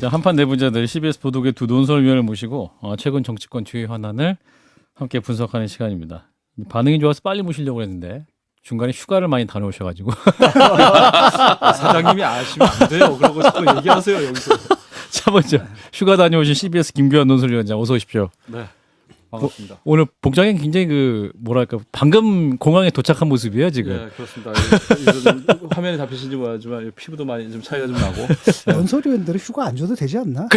자, 한판 내부자들 CBS 보도국의 두 논설위원을 모시고 최근 정치권 주요 현안을 함께 분석하는 시간입니다. 반응이 좋아서 빨리 모시려고 했는데 중간에 휴가를 많이 다녀오셔가지고 사장님이 아시면 안 돼요. 그러고 자꾸 얘기하세요 여기서. 자, 먼저 휴가 다녀오신 CBS 김규환 논설위원장 어서 오십시오. 네, 반갑습니다. 오늘 복장이 굉장히 뭐랄까 방금 공항에 도착한 모습이에요 지금. 네, 그렇습니다. 이거 좀 화면에 잡히신지 모르지만 피부도 많이 좀 차이가 좀 나고. 연설위원들은 휴가 안 줘도 되지 않나?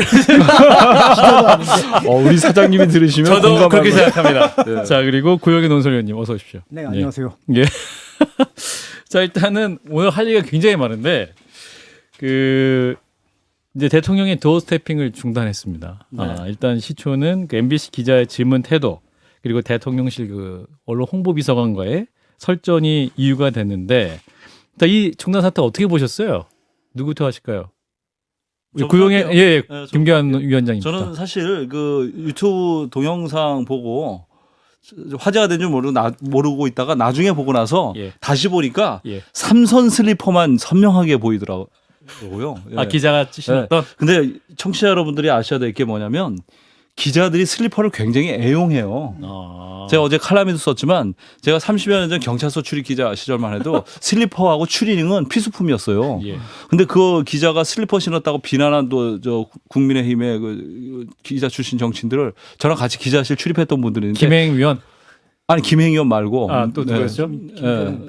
우리 사장님이 들으시면 저도 공감할 그렇게 거예요. 생각합니다. 네. 자, 그리고 구영의 논설위원님 어서 오십시오. 네, 안녕하세요. 예. 자, 일단은 오늘 할 얘기가 굉장히 많은데 이제 대통령이 도어 스태핑을 중단했습니다. 네. 일단 시초는 MBC 기자의 질문 태도 그리고 대통령실 언론 홍보비서관과의 설전이 이유가 됐는데, 이 중단 사태 어떻게 보셨어요? 누구부터 하실까요? 구용의 네, 김규환 위원장입니다. 저는 사실 그 유튜브 동영상 보고 화제가 된 줄 모르고 있다가 나중에 보고 나서 예. 다시 보니까 예. 삼선 슬리퍼만 선명하게 보이더라고요. 예. 기자가 신었던. 근데 청취자 여러분들이 아셔야 될 게 뭐냐면 기자들이 슬리퍼를 굉장히 애용해요. 제가 어제 칼럼에도 썼지만 제가 30여 년 전 경찰서 출입 기자 시절만 해도 슬리퍼하고 추리닝은 필수품이었어요. 예. 근데 그 기자가 슬리퍼 신었다고 비난한 저 국민의힘의 그 기자 출신 정치인들을 저랑 같이 기자실 출입했던 분들이 있는데 김행 위원. 아니 김행 의원 말고 또 누구였죠? 김종혁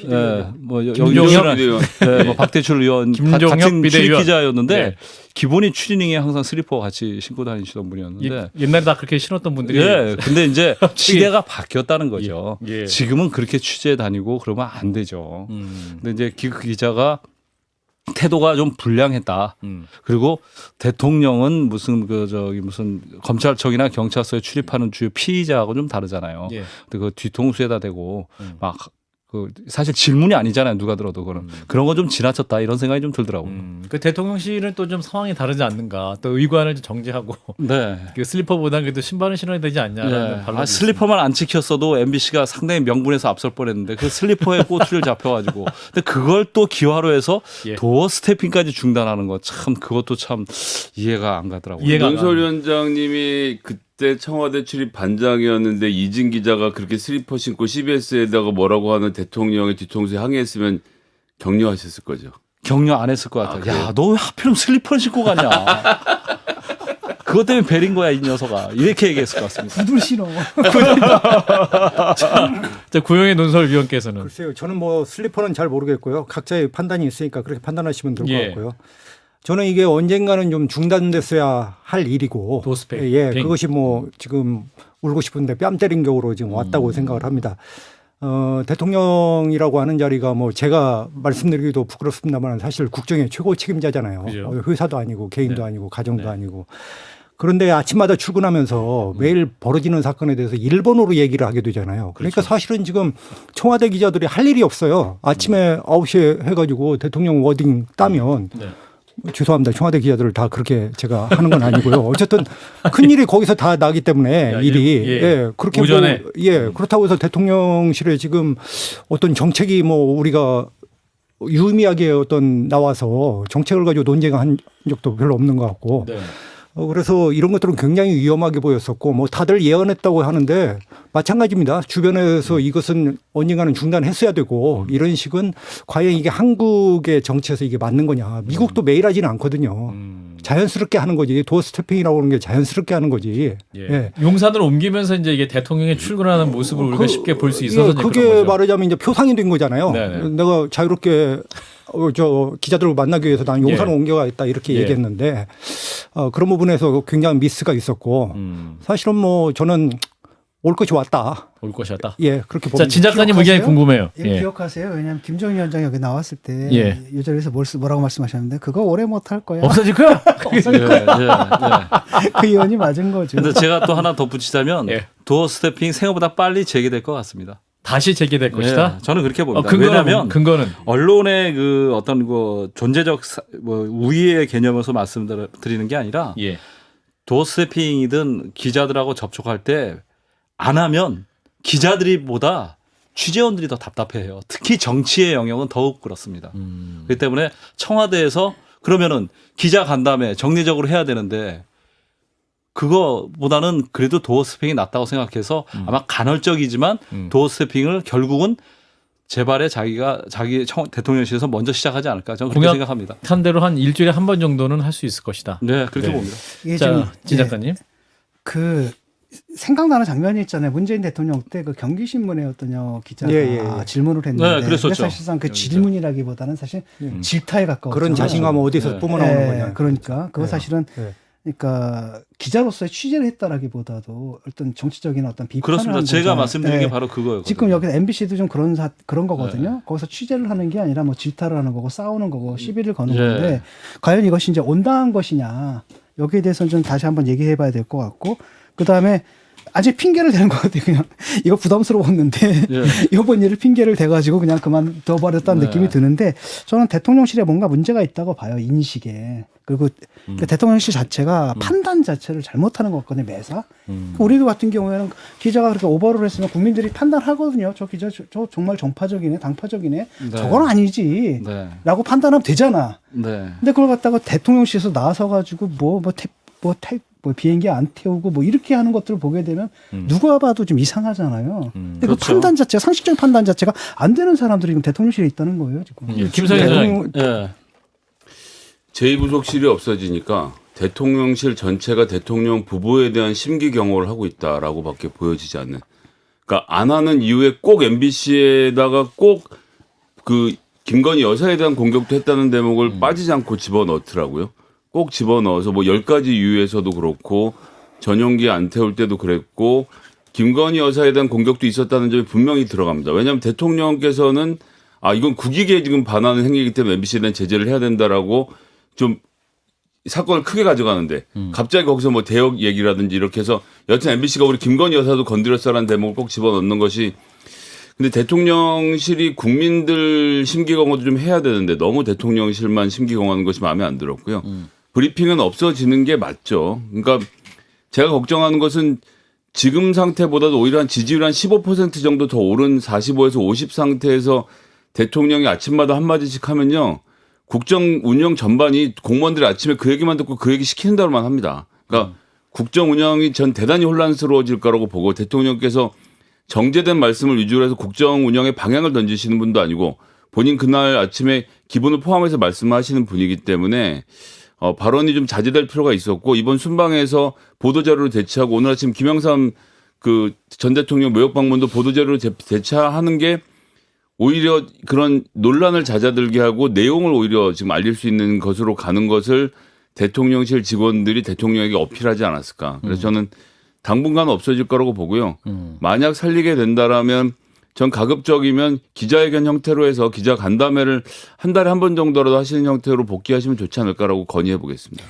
비대위원, 뭐 박대출 의원 김종혁 같은 출입 비대위원. 기자였는데 네. 기본이 추리닝에 항상 슬리퍼 같이 신고 다니시던 분이었는데 옛날에 다 그렇게 신었던 분들이. 예, 근데 이제 시대가 바뀌었다는 거죠. 예. 지금은 그렇게 취재해 다니고 그러면 안 되죠. 근데 이제 그 기자가 태도가 좀 불량했다. 그리고 대통령은 무슨 무슨 검찰청이나 경찰서에 출입하는 주요 피의자하고 좀 다르잖아요. 예. 근데 그 뒤통수에다 대고 막 사실 질문이 아니잖아요. 누가 들어도 그런 그런 거 좀 지나쳤다 이런 생각이 좀 들더라고요. 그 대통령실은 또 좀 상황이 다르지 않는가. 또 의관을 좀 정지하고 네. 그 슬리퍼보다는 그래도 신발은 신어야 되지 않냐라는 네. 반론이 슬리퍼만 안 지켰어도 MBC가 상당히 명분에서 앞설 뻔했는데 그 슬리퍼에 꼬투리를 잡혀가지고 근데 그걸 또 기화로 해서 예. 도어 스태핑까지 중단하는 거 참 그것도 참 이해가 안 가더라고요. 이해가 안 윤석열 위원장님이 그때 청와대 출입 반장이었는데 이진 기자가 그렇게 슬리퍼 신고 CBS에다가 뭐라고 하는 대통령의 뒤통수에 항의했으면 격려하셨을 거죠. 격려 안 했을 것 같아요. 그래요? 야, 너 왜 하필이면 슬리퍼를 신고 가냐. 그것 때문에 베린 거야 이 녀석아. 이렇게 얘기했을 것 같습니다. 구두 신어. 자, 구영의 논설위원께서는 글쎄요, 저는 뭐 슬리퍼는 잘 모르겠고요. 각자의 판단이 있으니까 그렇게 판단하시면 될 것 예. 같고요. 저는 이게 언젠가는 좀 중단됐어야 할 일이고, 도어 스태핑. 예, 그것이 뭐 지금 울고 싶은데 뺨 때린 격으로 지금 왔다고 생각을 합니다. 대통령이라고 하는 자리가 뭐 제가 말씀드리기도 부끄럽습니다만 사실 국정의 최고 책임자잖아요. 그죠. 회사도 아니고 개인도 네. 아니고 가정도 네. 아니고. 그런데 아침마다 출근하면서 매일 벌어지는 사건에 대해서 일본어로 얘기를 하게 되잖아요. 그러니까 그렇죠. 사실은 지금 청와대 기자들이 할 일이 없어요. 아침에 9시에 해가지고 대통령 워딩 따면 네. 죄송합니다. 청와대 기자들을 다 그렇게 제가 하는 건 아니고요. 어쨌든 큰 일이 거기서 다 나기 때문에 일이 그렇게 오전에. 그렇다고 해서 대통령실에 지금 어떤 정책이 뭐 우리가 유의미하게 나와서 정책을 가지고 논쟁한 적도 별로 없는 것 같고 네. 그래서 이런 것들은 굉장히 위험하게 보였었고 뭐 다들 예언했다고 하는데 마찬가지입니다. 주변에서 이것은 언젠가는 중단했어야 되고 이런 식은 과연 이게 한국의 정치에서 이게 맞는 거냐. 미국도 매일 하지는 않거든요. 자연스럽게 하는 거지. 도어 스태핑이라고 하는 게 자연스럽게 하는 거지. 예. 용산으로 옮기면서 이제 이게 대통령이 출근하는 모습을 우리가 쉽게 볼 수 있어서 이제 그게 그런 거죠. 말하자면 이제 표상이 된 거잖아요. 네네. 내가 자유롭게 기자들을 만나기 위해서 난 용산을 예. 옮겨가겠다 이렇게 예. 얘기했는데 그런 부분에서 굉장한 미스가 있었고 사실은 뭐 저는 올 것이 왔다. 올 것이었다. 예, 그렇게 자, 봅니다. 진 작가님 의견이 궁금해요. 이거 기억하세요? 왜냐하면 김정일 위원장이 여기 나왔을 때 예. 이 자리에서 뭐라고 말씀하셨는데 그거 오래 못 할 거야. 없어질 거야. 그 의원이 맞은 거죠. 근데 제가 또 하나 덧붙이자면 예. 도어 스태핑 생각보다 빨리 재개될 것 같습니다. 다시 재개될 것이다. 예, 저는 그렇게 봅니다. 근거는 왜냐하면 언론의 그 어떤 그 존재적 우위의 개념에서 말씀드리는 게 아니라 예. 도어 스태핑이든 기자들하고 접촉할 때 안 하면 기자들이보다 취재원들이 더 답답해요. 특히 정치의 영역은 더욱 그렇습니다. 그렇기 때문에 청와대에서 그러면은 기자 간담회 정례적으로 해야 되는데 그거보다는 그래도 도어 스태핑이 낫다고 생각해서 아마 간헐적이지만 도어 스태핑을 결국은 재발에 자기 대통령실에서 먼저 시작하지 않을까 저는 그렇게 공약 생각합니다. 한 대로 한 일주일에 한 번 정도는 할 수 있을 것이다. 네, 그렇게 네. 봅니다. 이게 지금 자, 진 작가님. 그 생각나는 장면이 있잖아요. 문재인 대통령 때 그 경기신문의 어떤 기자가 예. 질문을 했는데 네, 그랬었죠. 사실상 그 경기자. 질문이라기보다는 사실 질타에 가까웠죠. 그런 자신감은 어디서 뿜어나오는 거냐. 그러니까 그거 네. 사실은 네. 그러니까 기자로서의 취재를 했다라기보다도 어떤 정치적인 어떤 비판을 그렇습니다. 한 제가 거잖아요. 말씀드린 네. 게 바로 그거예요. 지금 여기 MBC도 좀 그런 거거든요. 네. 거기서 취재를 하는 게 아니라 뭐 질타를 하는 거고 싸우는 거고 시비를 거는 네. 건데 과연 이것이 이제 온당한 것이냐 여기에 대해서는 좀 다시 한번 얘기해봐야 될 것 같고 그 다음에 아직 핑계를 대는 것 같아요. 그냥 이거 부담스러웠는데 예. 이번 일을 핑계를 대가지고 그냥 그만둬버렸다는 네. 느낌이 드는데 저는 대통령실에 뭔가 문제가 있다고 봐요. 인식에. 그리고 그 대통령실 자체가 판단 자체를 잘못하는 것 같거든요. 매사. 우리 같은 경우에는 기자가 그렇게 오버를 했으면 국민들이 판단하거든요. 저 기자 저 정말 정파적이네 당파적이네. 네. 저건 아니지. 네. 라고 판단하면 되잖아. 네. 근데 그걸 갖다가 대통령실에서 나서가지고 뭐 비행기 안 태우고 뭐 이렇게 하는 것들을 보게 되면 누가 봐도 좀 이상하잖아요. 근데 그 그렇죠. 판단 자체가 상식적인 판단 자체가 안 되는 사람들이 지금 대통령실에 있다는 거예요. 지금. 예, 김성현 소장님. 예. 제2부속실이 없어지니까 대통령실 전체가 대통령 부부에 대한 심기 경호를 하고 있다라고 밖에 보여지지 않는. 그러니까 안 하는 이유에 꼭 MBC에다가 꼭 그 김건희 여사에 대한 공격도 했다는 대목을 빠지지 않고 집어넣더라고요. 꼭 집어넣어서 뭐 10가지 이유에서도 그렇고 전용기 안 태울 때도 그랬고 김건희 여사에 대한 공격도 있었다는 점이 분명히 들어갑니다. 왜냐하면 대통령께서는 이건 국익에 지금 반하는 행위이기 때문에 MBC에 대한 제재를 해야 된다라고 좀 사건을 크게 가져가는데 갑자기 거기서 뭐 대역 얘기라든지 이렇게 해서 여튼 MBC가 우리 김건희 여사도 건드렸어라는 대목을 꼭 집어넣는 것이 근데 대통령실이 국민들 심기경호도 좀 해야 되는데 너무 대통령실만 심기경호하는 것이 마음에 안 들었고요. 브리핑은 없어지는 게 맞죠. 그러니까 제가 걱정하는 것은 지금 상태보다도 오히려 한 지지율 한 15% 정도 더 오른 45에서 50 상태에서 대통령이 아침마다 한마디씩 하면요. 국정 운영 전반이 공무원들이 아침에 그 얘기만 듣고 그 얘기 시키는 대로만 합니다. 그러니까 국정 운영이 전 대단히 혼란스러워질 거라고 보고 대통령께서 정제된 말씀을 위주로 해서 국정 운영의 방향을 던지시는 분도 아니고 본인 그날 아침에 기분을 포함해서 말씀하시는 분이기 때문에 발언이 좀 자제될 필요가 있었고 이번 순방에서 보도자료를 대체하고 오늘 아침 김영삼 그 전 대통령 무역 방문도 보도자료를 대체하는 게 오히려 그런 논란을 잦아들게 하고 내용을 오히려 지금 알릴 수 있는 것으로 가는 것을 대통령실 직원들이 대통령에게 어필하지 않았을까. 그래서 저는 당분간 없어질 거라고 보고요. 만약 살리게 된다라면 전 가급적이면 기자회견 형태로 해서 기자 간담회를 한 달에 한 번 정도라도 하시는 형태로 복귀하시면 좋지 않을까라고 건의해 보겠습니다.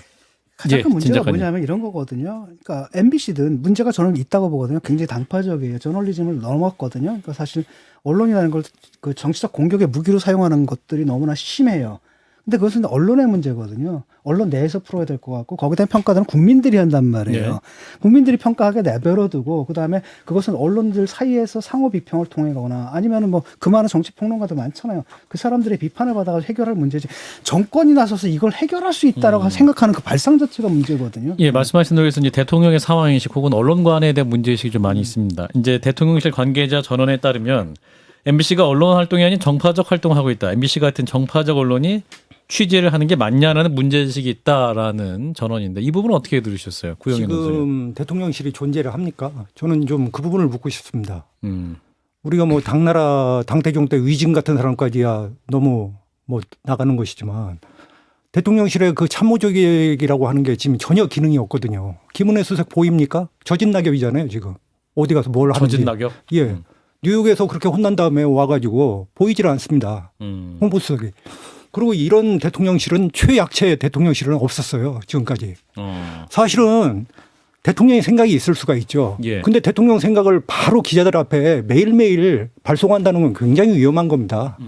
가장 예, 큰 문제가 진작하니. 뭐냐면 이런 거거든요. 그러니까 MBC든 문제가 저는 있다고 보거든요. 굉장히 당파적이에요. 저널리즘을 넘었거든요. 그러니까 사실 언론이라는 걸 그 정치적 공격의 무기로 사용하는 것들이 너무나 심해요. 근데 그것은 언론의 문제거든요. 언론 내에서 풀어야 될 것 같고 거기에 대한 평가들은 국민들이 한단 말이에요. 네. 국민들이 평가하게 내버려두고 그다음에 그것은 언론들 사이에서 상호 비평을 통해 가거나 아니면은 뭐 그 많은 정치 평론가들 많잖아요. 그 사람들의 비판을 받아서 해결할 문제지. 정권이 나서서 이걸 해결할 수 있다라고 생각하는 그 발상 자체가 문제거든요. 예, 말씀하신 대로 이제 대통령의 상황인식 혹은 언론관에 대한 문제의식이 좀 많이 있습니다. 이제 대통령실 관계자 전원에 따르면 MBC가 언론 활동이 아닌 정파적 활동을 하고 있다. MBC 같은 정파적 언론이 취재를 하는 게 맞냐라는 문제의식이 있다라는 전원인데 이 부분은 어떻게 들으셨어요? 구영인 지금 의원님. 대통령실이 존재를 합니까? 저는 좀 그 부분을 묻고 싶습니다. 우리가 뭐 당나라 당대종 때 위진 같은 사람까지야 너무 뭐 나가는 것이지만 대통령실의 그 참모적이라고 하는 게 지금 전혀 기능이 없거든요. 김은혜 수석 보입니까? 젖은 낙엽이잖아요 지금. 어디 가서 뭘 하는지. 젖은 낙엽? 예. 뉴욕에서 그렇게 혼난 다음에 와가지고 보이질 않습니다. 홍보수석이. 그리고 이런 대통령실은 최약체 대통령실은 없었어요. 지금까지. 사실은 대통령의 생각이 있을 수가 있죠. 예. 근데 대통령 생각을 바로 기자들 앞에 매일매일 발송한다는 건 굉장히 위험한 겁니다.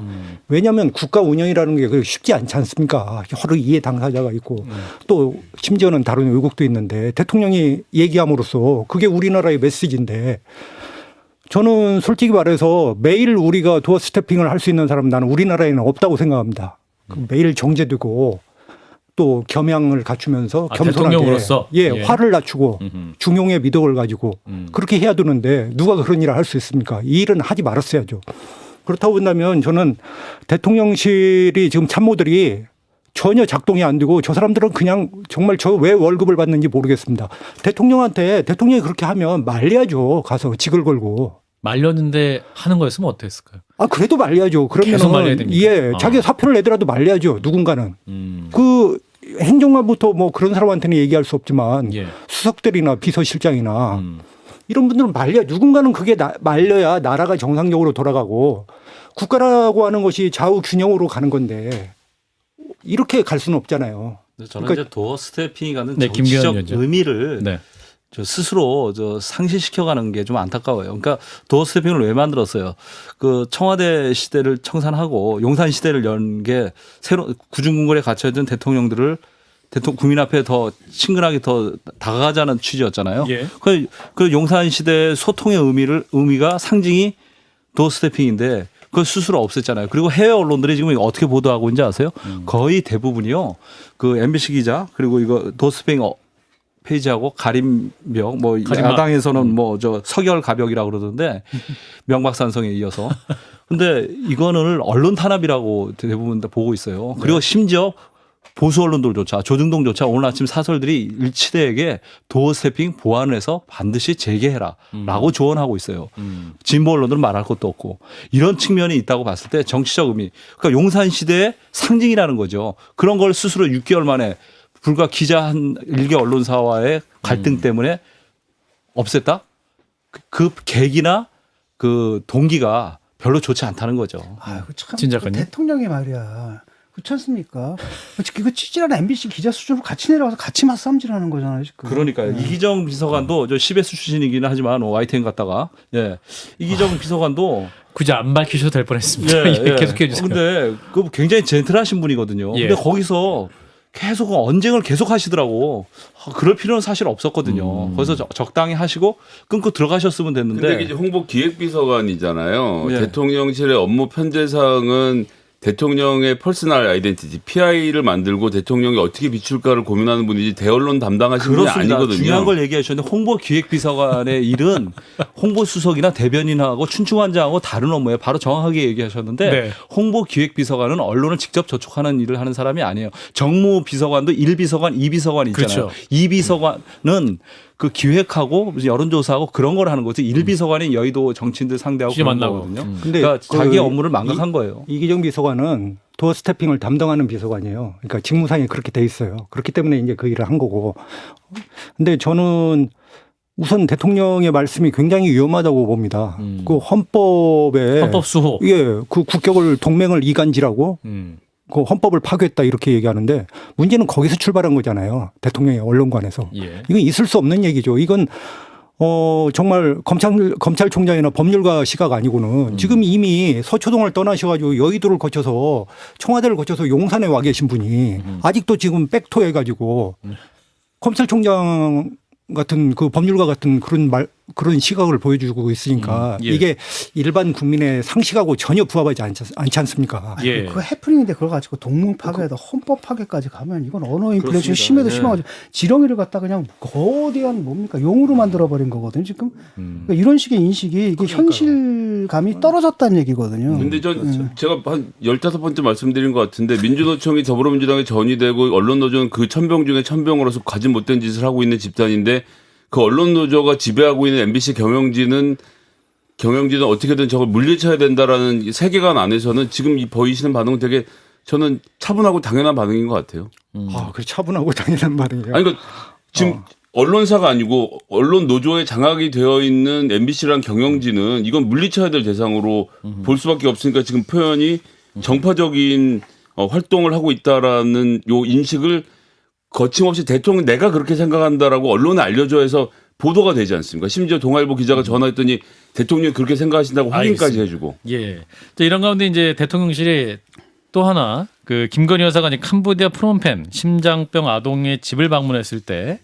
왜냐하면 국가 운영이라는 게 쉽지 않지 않습니까? 여러 이해 당사자가 있고 또 심지어는 다른 의국도 있는데 대통령이 얘기함으로써 그게 우리나라의 메시지인데 저는 솔직히 말해서 매일 우리가 도어 스태핑을 할 수 있는 사람 나는 우리나라에는 없다고 생각합니다. 매일 정제되고 또 겸양을 갖추면서 아, 겸손하게 대통령으로서? 예. 화를 낮추고 음흠. 중용의 미덕을 가지고 그렇게 해야 되는데 누가 그런 일을 할 수 있습니까? 이 일은 하지 말았어야죠. 그렇다고 본다면 저는 대통령실이 지금 참모들이 전혀 작동이 안 되고 저 사람들은 그냥 정말 저 왜 월급을 받는지 모르겠습니다. 대통령한테 대통령이 그렇게 하면 말려야죠. 가서 직을 걸고. 말렸는데 하는 거였으면 어땠을까요? 아 그래도 말려야죠. 계속 말려야 그러면 됩니까? 예, 아. 자기가 사표를 내더라도 말려야죠. 누군가는. 그 행정관부터 뭐 그런 사람한테는 얘기할 수 없지만 예. 수석들이나 비서실장이나 이런 분들은 누군가는 그게 말려야 나라가 정상적으로 돌아가고 국가라고 하는 것이 좌우 균형으로 가는 건데 이렇게 갈 수는 없잖아요. 저는 그러니까 이제 도어 스태핑이 가는 네, 김기현 정치적 위원장. 의미를 네. 저 스스로 상실시켜가는 게 좀 안타까워요. 그러니까 도어 스태핑을 왜 만들었어요? 그 청와대 시대를 청산하고 용산 시대를 연 게 새로 구중궁궐에 갇혀 있던 대통령들을 국민 앞에 더 친근하게 더 다가가자는 취지였잖아요. 예. 그 용산 시대의 소통의 의미가 상징이 도어 스태핑인데 그걸 스스로 없앴잖아요. 그리고 해외 언론들이 지금 어떻게 보도하고 있는지 아세요? 거의 대부분이요. 그 MBC 기자 그리고 이거 도어 스태핑 페이지하고 가림벽 뭐 가림막. 야당에서는 뭐 저 서결 가벽이라고 그러던데 명박산성에 이어서 근데 이거는 언론 탄압이라고 대부분 다 보고 있어요. 그리고 심지어 보수 언론들조차 조중동조차 오늘 아침 사설들이 일치대에게 도어 스태핑 보완을 해서 반드시 재개해라라고 조언하고 있어요. 진보 언론들은 말할 것도 없고 이런 측면이 있다고 봤을 때 정치적 의미 그러니까 용산 시대의 상징이라는 거죠. 그런 걸 스스로 6개월 만에 불과 기자 한 일개 언론사와의 갈등 때문에 없앴다? 그 계기나 그 동기가 별로 좋지 않다는 거죠. 아유, 참. 진 그 작가님? 대통령이 말이야. 그렇지 않습니까? 그 찌질한 MBC 기자 수준으로 같이 내려가서 같이 맞싸움질하는 거잖아요. 지금. 그러니까요. 이기정 비서관도 저 CBS 출신이기는 하지만 YTN 갔다가 예. 이기정 비서관도 굳이 안 밝히셔도 될 뻔했습니다. 예, 계속해 주세요. 근데 그 굉장히 젠틀하신 분이거든요. 예. 근데 거기서 계속 언쟁을 계속 하시더라고. 그럴 필요는 사실 없었거든요. 거기서 적당히 하시고 끊고 들어가셨으면 됐는데. 근데 이게 홍보 기획비서관이잖아요. 예. 대통령실의 업무 편제사항은 대통령의 퍼스널 아이덴티티 PI를 만들고 대통령이 어떻게 비출까를 고민하는 분이지 대언론 담당하시는 분이 그렇습니다. 아니거든요. 중요한 걸 얘기하셨는데 홍보기획비서관의 일은 홍보수석이나 대변인하고 춘추관장하고 다른 업무에 바로 정확하게 얘기하셨는데 네. 홍보기획비서관은 언론을 직접 접촉하는 일을 하는 사람이 아니에요. 정무비서관도 1비서관, 2비서관 있잖아요. 그렇죠. 2비서관은 그 기획하고 무슨 여론조사하고 그런 걸 하는 거지 1비서관이 여의도 정치인들 상대하고 취재 그런 만나고. 거거든요. 근데 그러니까 그 자기 업무를 망각한 거예요. 이기정 비서관은 도어 스태핑을 담당하는 비서관이에요. 그러니까 직무상에 그렇게 돼 있어요. 그렇기 때문에 이제 그 일을 한 거고. 근데 저는 우선 대통령의 말씀이 굉장히 위험하다고 봅니다. 그 헌법에 헌법 수호. 예, 그 국격을 동맹을 이간질하고 그 헌법을 파괴했다 이렇게 얘기하는데 문제는 거기서 출발한 거잖아요. 대통령의 언론관에서. 예. 이건 있을 수 없는 얘기죠. 이건 정말 검찰총장이나 법률가 시각 아니고는 지금 이미 서초동을 떠나셔가지고 여의도를 거쳐서 청와대를 거쳐서 용산에 와 계신 분이 아직도 지금 백토 해가지고 검찰총장 같은 그 법률가 같은 그런 시각을 보여주고 있으니까 예. 이게 일반 국민의 상식하고 전혀 부합하지 않지 않습니까? 예. 그 해프닝인데 그걸 가지고 동문 파괴에다 헌법 파괴까지 가면 이건 언어 인플레이션 그렇습니다. 심해도 예. 심하고 지렁이를 갖다 그냥 거대한 뭡니까 용으로 만들어 버린 거거든요. 지금 그러니까 이런 식의 인식이 이게 현실감이 떨어졌다는 얘기거든요. 근데 제가 한 15번째 말씀드린 것 같은데 민주노총이 더불어민주당에 전이되고 언론노조는 그 천병 중에 천병으로서 가진 못된 짓을 하고 있는 집단인데 그 언론노조가 지배하고 있는 MBC 경영진은 어떻게든 저걸 물리쳐야 된다라는 세계관 안에서는 지금 이 보이시는 반응은 되게 저는 차분하고 당연한 반응인 것 같아요. 아, 그 차분하고 당연한 말이에요. 아니, 그러니까 지금 언론사가 아니고 언론 노조에 장악이 되어 있는 MBC란 경영진은 이건 물리쳐야 될 대상으로 볼 수밖에 없으니까 지금 표현이 정파적인 활동을 하고 있다라는 요 인식을 거침없이 대통령 내가 그렇게 생각한다라고 언론에 알려줘 해서 보도가 되지 않습니까? 심지어 동아일보 기자가 전화했더니 대통령이 그렇게 생각하신다고 확인까지 해주고. 예. 자, 이런 가운데 이제 대통령실이 또 하나 그 김건희 여사가 이제 캄보디아 프놈펜 심장병 아동의 집을 방문했을 때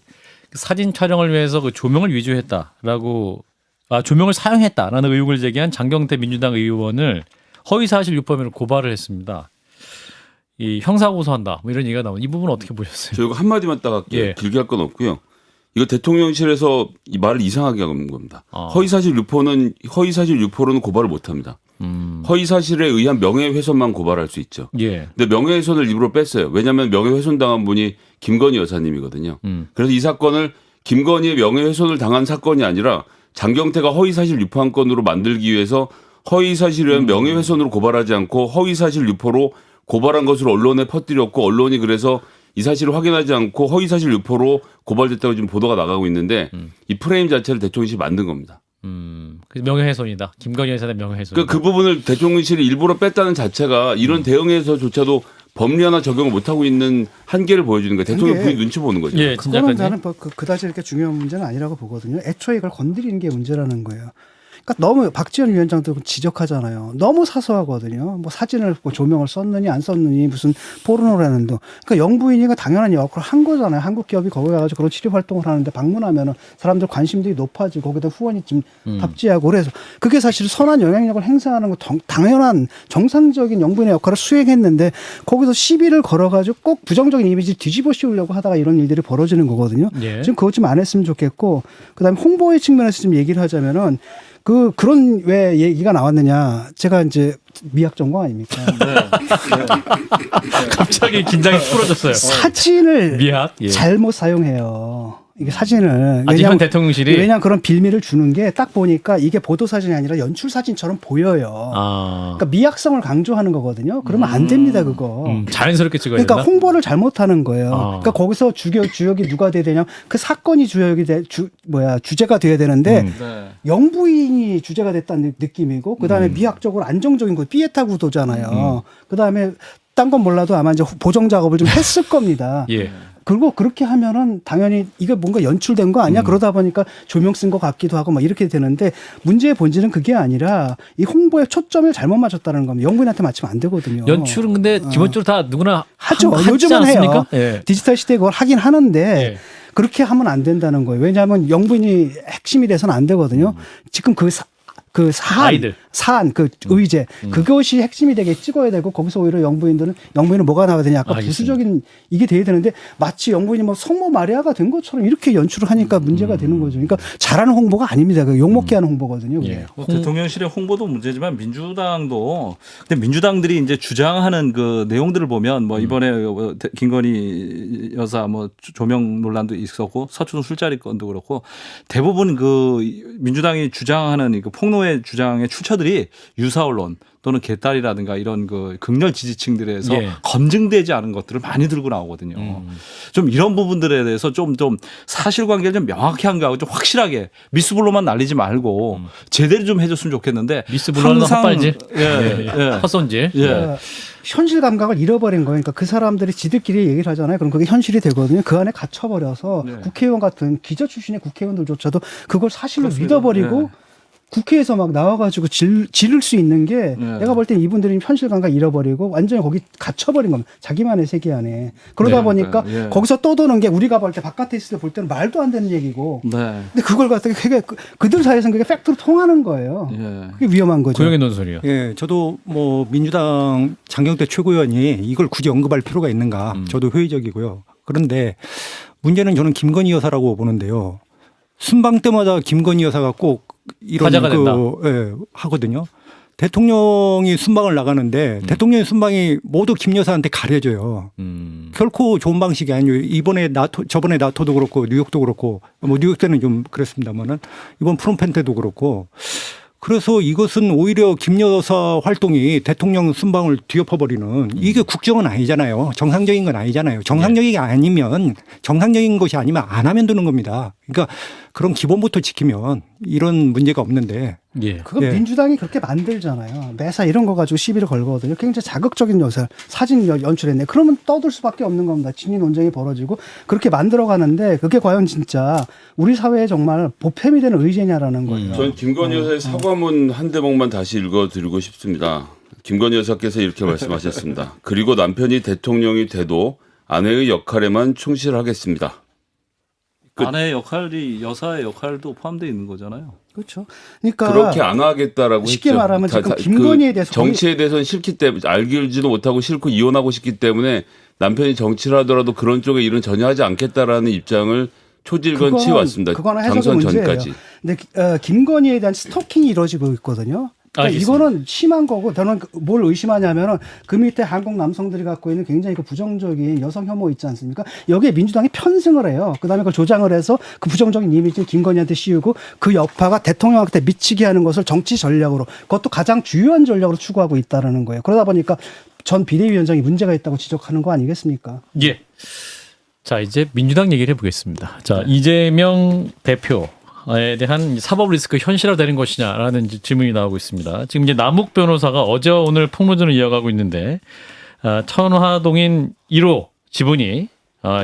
사진 촬영을 위해서 그 조명을 위조했다라고 조명을 사용했다라는 의혹을 제기한 장경태 민주당 의원을 허위사실 유포 혐의로 고발을 했습니다. 이 형사 고소한다 뭐 이런 얘기가 나오는 이 부분 어떻게 보셨어요? 저 이거 한마디만 딱 할게요. 예. 길게 할 건 없고요. 이거 대통령실에서 이 말을 이상하게 한 겁니다. 아. 허위사실 유포로는 고발을 못합니다. 허위사실에 의한 명예훼손만 고발할 수 있죠. 예. 근데 명예훼손을 일부러 뺐어요. 왜냐하면 명예훼손 당한 분이 김건희 여사님이거든요. 그래서 이 사건을 김건희의 명예훼손을 당한 사건이 아니라 장경태가 허위사실 유포한 건으로 만들기 위해서 허위사실에 의한 명예훼손으로 고발하지 않고 허위사실 유포로 고발한 것으로 언론에 퍼뜨렸고 언론이 그래서 이 사실을 확인하지 않고 허위사실 유포로 고발됐다고 지금 보도가 나가고 있는데 이 프레임 자체를 대통령실이 만든 겁니다. 그래서 명예훼손이다. 김건희 여사의 명예훼손. 그 부분을 대통령실이 일부러 뺐다는 자체가 이런 대응에서조차도 법리 하나 적용을 못하고 있는 한계를 보여주는 거예요. 대통령 한계. 본인 눈치 보는 거죠. 예, 그거는 진짜 나는 그다지 이렇게 중요한 문제는 아니라고 보거든요. 애초에 이걸 건드리는 게 문제라는 거예요. 그러니까 너무 박지원 위원장도 지적하잖아요. 너무 사소하거든요. 뭐 사진을 뭐 조명을 썼느니 안 썼느니 무슨 포르노라는도. 그러니까 영부인이가 당연한 역할을 한 거잖아요. 한국 기업이 거기 가가지고 그런 치료 활동을 하는데 방문하면은 사람들 관심들이 높아지고 거기다 후원이 좀 답지하고 그래서 그게 사실 선한 영향력을 행사하는 거 당연한 정상적인 영부인의 역할을 수행했는데 거기서 시비를 걸어가지고 꼭 부정적인 이미지를 뒤집어 씌우려고 하다가 이런 일들이 벌어지는 거거든요. 예. 지금 그것 좀 안 했으면 좋겠고 그다음에 홍보의 측면에서 좀 얘기를 하자면은 그런 왜 얘기가 나왔느냐. 제가 이제 미학 전공 아닙니까? 갑자기 긴장이 풀어졌어요. 사진을 미학. 예. 잘못 사용해요. 이게 사진을. 아직 현 대통령실이 왜냐하면 그런 빌미를 주는 게 딱 보니까 이게 보도 사진이 아니라 연출 사진처럼 보여요. 아. 그러니까 미학성을 강조하는 거거든요. 그러면 안 됩니다, 그거. 자연스럽게 찍어야 그러니까 된다. 홍보를 잘못하는 거예요. 아. 그러니까 거기서 주역이 누가 돼야 되냐? 그 사건이 주제가 돼야 되는데 네. 영부인이 주제가 됐다는 느낌이고 그다음에 미학적으로 안정적인 거 피에타 구도잖아요. 그다음에 딴 건 몰라도 아마 이제 보정 작업을 좀 했을 겁니다. 예. 그리고 그렇게 하면은 당연히 이게 뭔가 연출된 거 아니야? 그러다 보니까 조명 쓴 것 같기도 하고 막 이렇게 되는데 문제의 본질은 그게 아니라 이 홍보에 초점을 잘못 맞췄다는 겁니다. 영부인한테 맞추면 안 되거든요. 연출은 근데 기본적으로 다 누구나 하죠. 하지 요즘은 않습니까? 해요. 예. 디지털 시대에 그걸 하긴 하는데 예. 그렇게 하면 안 된다는 거예요. 왜냐하면 영부인이 핵심이 돼서는 안 되거든요. 지금 아이들. 사안, 의제, 그것이 핵심이 되게 찍어야 되고, 거기서 오히려 영부인은 뭐가 나와야 되냐. 약간 알겠습니다. 부수적인 이게 돼야 되는데, 마치 영부인이 뭐 성모 마리아가 된 것처럼 이렇게 연출을 하니까 문제가 되는 거죠. 그러니까 잘하는 홍보가 아닙니다. 욕먹게 하는 홍보거든요. 그게. 예. 뭐 대통령실의 홍보도 문제지만 민주당도 근데 민주당들이 이제 주장하는 그 내용들을 보면 뭐 이번에 김건희 여사 뭐 조명 논란도 있었고 서초동 술자리 건도 그렇고 대부분 그 민주당이 주장하는 그 폭로의 주장의 출처들이 유사 언론 또는 개딸이라든가 이런 그 극렬 지지층들에서 예. 검증되지 않은 것들을 많이 들고 나오거든요. 좀 이런 부분들에 대해서 좀 사실관계를 좀 명확히 한 거하고 좀 확실하게 미스블로만 날리지 말고 제대로 좀 해줬으면 좋겠는데 미스 블루는 헛발질, 예, 예. 헛손질. 예. 현실 감각을 잃어버린 거예요. 그러니까 그 사람들이 지들끼리 얘기를 하잖아요. 그럼 그게 현실이 되거든요. 그 안에 갇혀버려서 네. 국회의원 같은 기자 출신의 국회의원들조차도 그걸 사실로 그렇습니다. 믿어버리고 네. 국회에서 막 나와가지고 지를 수 있는 게 내가 볼 땐 이분들이 현실 감각 잃어버리고 완전히 거기 갇혀버린 겁니다. 자기만의 세계 안에. 그러다 네, 보니까 네, 예. 거기서 떠도는 게 우리가 볼 때 바깥에 있을 때 볼 때는 말도 안 되는 얘기고. 네. 근데 그걸 갖다가 그들 사이에서는 그게 팩트로 통하는 거예요. 예. 그게 위험한 거죠. 고영의 논설이요. 예, 저도 뭐 민주당 장경태 최고위원이 이걸 굳이 언급할 필요가 있는가 저도 회의적이고요. 그런데 문제는 저는 김건희 여사라고 보는데요. 순방 때마다 김건희 여사가 꼭 이런 화제가 된다. 예, 하거든요. 대통령이 순방을 나가는데 대통령의 순방이 모두 김 여사한테 가려져요. 결코 좋은 방식이 아니에요. 저번에 나토도 그렇고 뉴욕도 그렇고 뭐 뉴욕 때는 좀 그랬습니다만은 이번 프롬펜 때도 그렇고 그래서 이것은 오히려 김 여사 활동이 대통령 순방을 뒤엎어버리는 이게 국정은 아니잖아요. 정상적인 건 아니잖아요. 정상적인 게 아니면 정상적인 것이 아니면 안 하면 되는 겁니다. 그러니까 그런 기본부터 지키면 이런 문제가 없는데. 예. 그거 예. 민주당이 그렇게 만들잖아요. 매사 이런 거 가지고 시비를 걸거든요. 굉장히 자극적인 요소를 사진 연출했네. 그러면 떠들 수밖에 없는 겁니다. 진위 논쟁이 벌어지고 그렇게 만들어가는데 그게 과연 진짜 우리 사회에 정말 보탬이 되는 의제냐라는 거예요. 전 김건희 여사의 사과문 한 대목만 다시 읽어드리고 싶습니다. 김건희 여사께서 이렇게 말씀하셨습니다. 그리고 남편이 대통령이 돼도 아내의 역할에만 충실하겠습니다. 끝. 아내의 역할이 여사의 역할도 포함되어 있는 거잖아요. 그렇죠. 그러니까 그렇게 안 하겠다라고 쉽게 했죠. 말하면 지금 김건희에 대해서 정치에 대해서는 싫기 때문에 알기지도 못하고 싫고 이혼하고 싶기 때문에 남편이 정치를 하더라도 그런 쪽에 일은 전혀 하지 않겠다라는 입장을 초질건 치워왔습니다. 그거는 해석의 당선 문제예요. 전까지. 근데 김건희에 대한 스토킹이 이루어지고 있거든요. 그러니까 이거는 심한 거고 저는 뭘 의심하냐면은 그 밑에 한국 남성들이 갖고 있는 굉장히 그 부정적인 여성 혐오 있지 않습니까? 여기에 민주당이 편승을 해요. 그다음에 그걸 조장을 해서 그 부정적인 이미지를 김건희한테 씌우고 그 여파가 대통령한테 미치게 하는 것을 정치 전략으로 그것도 가장 주요한 전략으로 추구하고 있다라는 거예요. 그러다 보니까 전 비대위원장이 문제가 있다고 지적하는 거 아니겠습니까? 예. 자, 이제 민주당 얘기를 해보겠습니다. 자, 이재명 대표에 대한 사법 리스크 현실화되는 것이냐라는 질문이 나오고 있습니다. 지금 이제 남욱 변호사가 어제 오늘 폭로전을 이어가고 있는데 천화동인 1호 지분이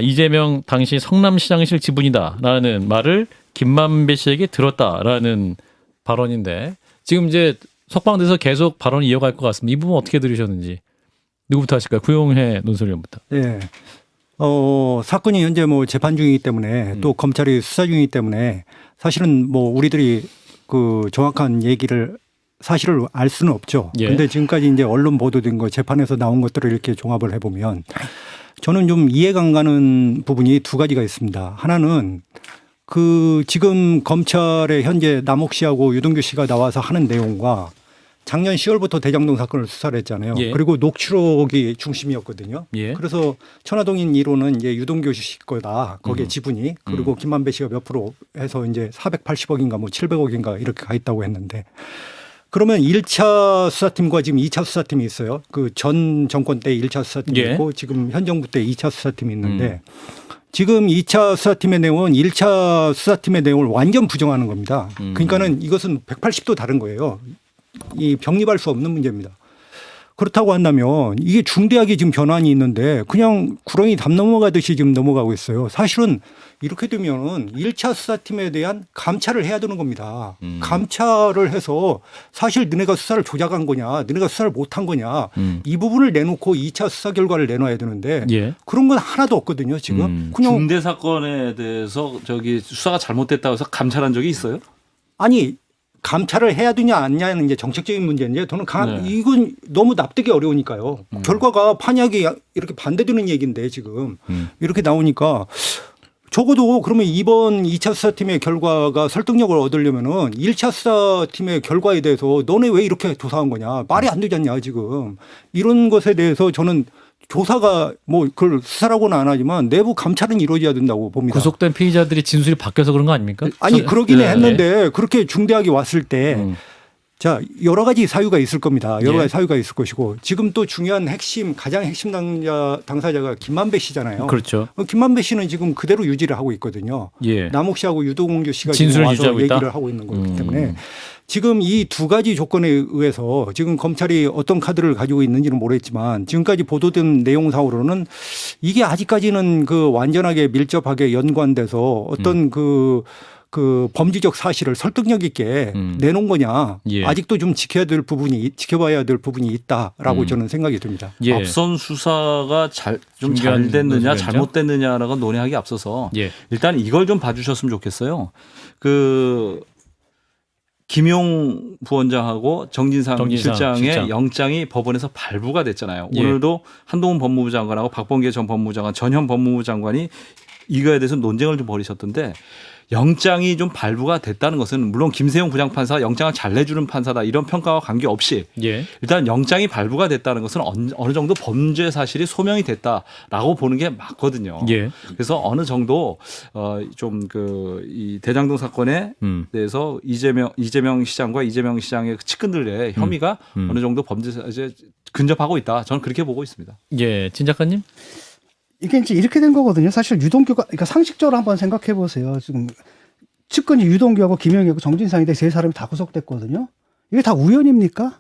이재명 당시 성남시장실 지분이다라는 말을 김만배 씨에게 들었다라는 발언인데 지금 이제 석방돼서 계속 발언이 이어갈 것 같습니다. 이 부분 어떻게 들으셨는지 누구부터 하실까요? 구용해 논설위원부터. 네. 사건이 현재 뭐 재판 중이기 때문에 또 검찰이 수사 중이기 때문에 사실은 뭐 우리들이 그 정확한 얘기를 사실을 알 수는 없죠. 예. 근데 지금까지 이제 언론 보도된 거 재판에서 나온 것들을 이렇게 종합을 해보면 저는 좀 이해가 안 가는 부분이 두 가지가 있습니다. 하나는 그 지금 검찰에 현재 남욱 씨하고 유동규 씨가 나와서 하는 내용과 작년 10월부터 대장동 사건을 수사를 했잖아요. 예. 그리고 녹취록이 중심이었거든요. 예. 그래서 천화동인 1호는 이제 유동규 씨 거다. 거기에 지분이. 그리고 김만배 씨가 몇 프로 해서 이제 480억인가 뭐 700억인가 이렇게 가 있다고 했는데 그러면 1차 수사팀과 지금 2차 수사팀이 있어요. 그 전 정권 때 1차 수사팀이 예. 있고 지금 현 정부 때 2차 수사팀이 있는데 지금 2차 수사팀의 내용은 1차 수사팀의 내용을 완전 부정하는 겁니다. 그러니까는 이것은 180도 다른 거예요. 이 병립할 수 없는 문제입니다. 그렇다고 한다면 이게 중대하게 지금 변환이 있는데 그냥 구렁이 담 넘어가듯이 지금 넘어가고 있어요. 사실은 이렇게 되면은 1차 수사팀에 대한 감찰을 해야 되는 겁니다. 감찰을 해서 사실 너네가 수사를 조작한 거냐, 너네가 수사를 못한 거냐 이 부분을 내놓고 2차 수사 결과를 내놔야 되는데 예. 그런 건 하나도 없거든요. 지금 그냥 중대 사건에 대해서 저기 수사가 잘못됐다고 해서 감찰한 적이 있어요? 아니. 감찰을 해야 되냐 안 하냐는 이제 정책적인 문제인데 저는 네. 이건 너무 납득이 어려우니까요. 결과가 판약이 이렇게 반대되는 얘기인데 지금 이렇게 나오니까 적어도 그러면 이번 2차 수사팀의 결과가 설득력을 얻으려면은 1차 수사팀의 결과에 대해서 너네 왜 이렇게 조사한 거냐. 말이 안 되지 않냐 지금. 이런 것에 대해서 저는 조사가 뭐 그걸 수사라고는 안 하지만 내부 감찰은 이루어져야 된다고 봅니다. 구속된 피의자들이 진술이 바뀌어서 그런 거 아닙니까? 아니 그러긴 네. 했는데 그렇게 중대하게 왔을 때 자, 여러 가지 사유가 있을 겁니다. 여러 예. 가지 사유가 있을 것이고 지금 또 중요한 가장 핵심 당사자가 김만배 씨잖아요. 그렇죠. 김만배 씨는 지금 그대로 유지를 하고 있거든요. 예. 남욱 씨하고 유동규 씨가 진술을 지금 유지하고 와서 있다? 얘기를 하고 있는 거기 때문에 지금 이 두 가지 조건에 의해서 지금 검찰이 어떤 카드를 가지고 있는지는 모르겠지만 지금까지 보도된 내용상으로는 이게 아직까지는 그 완전하게 밀접하게 연관돼서 어떤 그 범죄적 사실을 설득력 있게 내놓은 거냐. 예. 아직도 좀 지켜봐야 될 부분이 있다라고 저는 생각이 듭니다. 예. 앞선 수사가 좀 중요한 잘 됐느냐 논술이었죠? 잘못됐느냐라고 논의하기 앞서서 예. 일단 이걸 좀 봐주셨으면 좋겠어요. 그 김용 부원장하고 정진상 실장의 실장. 영장이 법원에서 발부가 됐잖아요. 예. 오늘도 한동훈 법무부 장관하고 박범계 전 법무부 장관 전현 법무부 장관이 이거에 대해서 논쟁을 좀 벌이셨던데 영장이 좀 발부가 됐다는 것은 물론 김세용 부장판사가 영장을 잘 내주는 판사다 이런 평가와 관계없이 예. 일단 영장이 발부가 됐다는 것은 어느 정도 범죄 사실이 소명이 됐다라고 보는 게 맞거든요. 예. 그래서 어느 정도 좀 이 대장동 사건에 대해서 이재명 시장과 이재명 시장의 측근들의 혐의가 어느 정도 범죄 사실에 근접하고 있다. 저는 그렇게 보고 있습니다. 예. 진 작가님? 이게 이제 이렇게 된 거거든요. 사실 유동규가 그러니까 상식적으로 한번 생각해 보세요. 지금 측근이 유동규하고 김영희하고 정진상인데 세 사람이 다 구속됐거든요. 이게 다 우연입니까?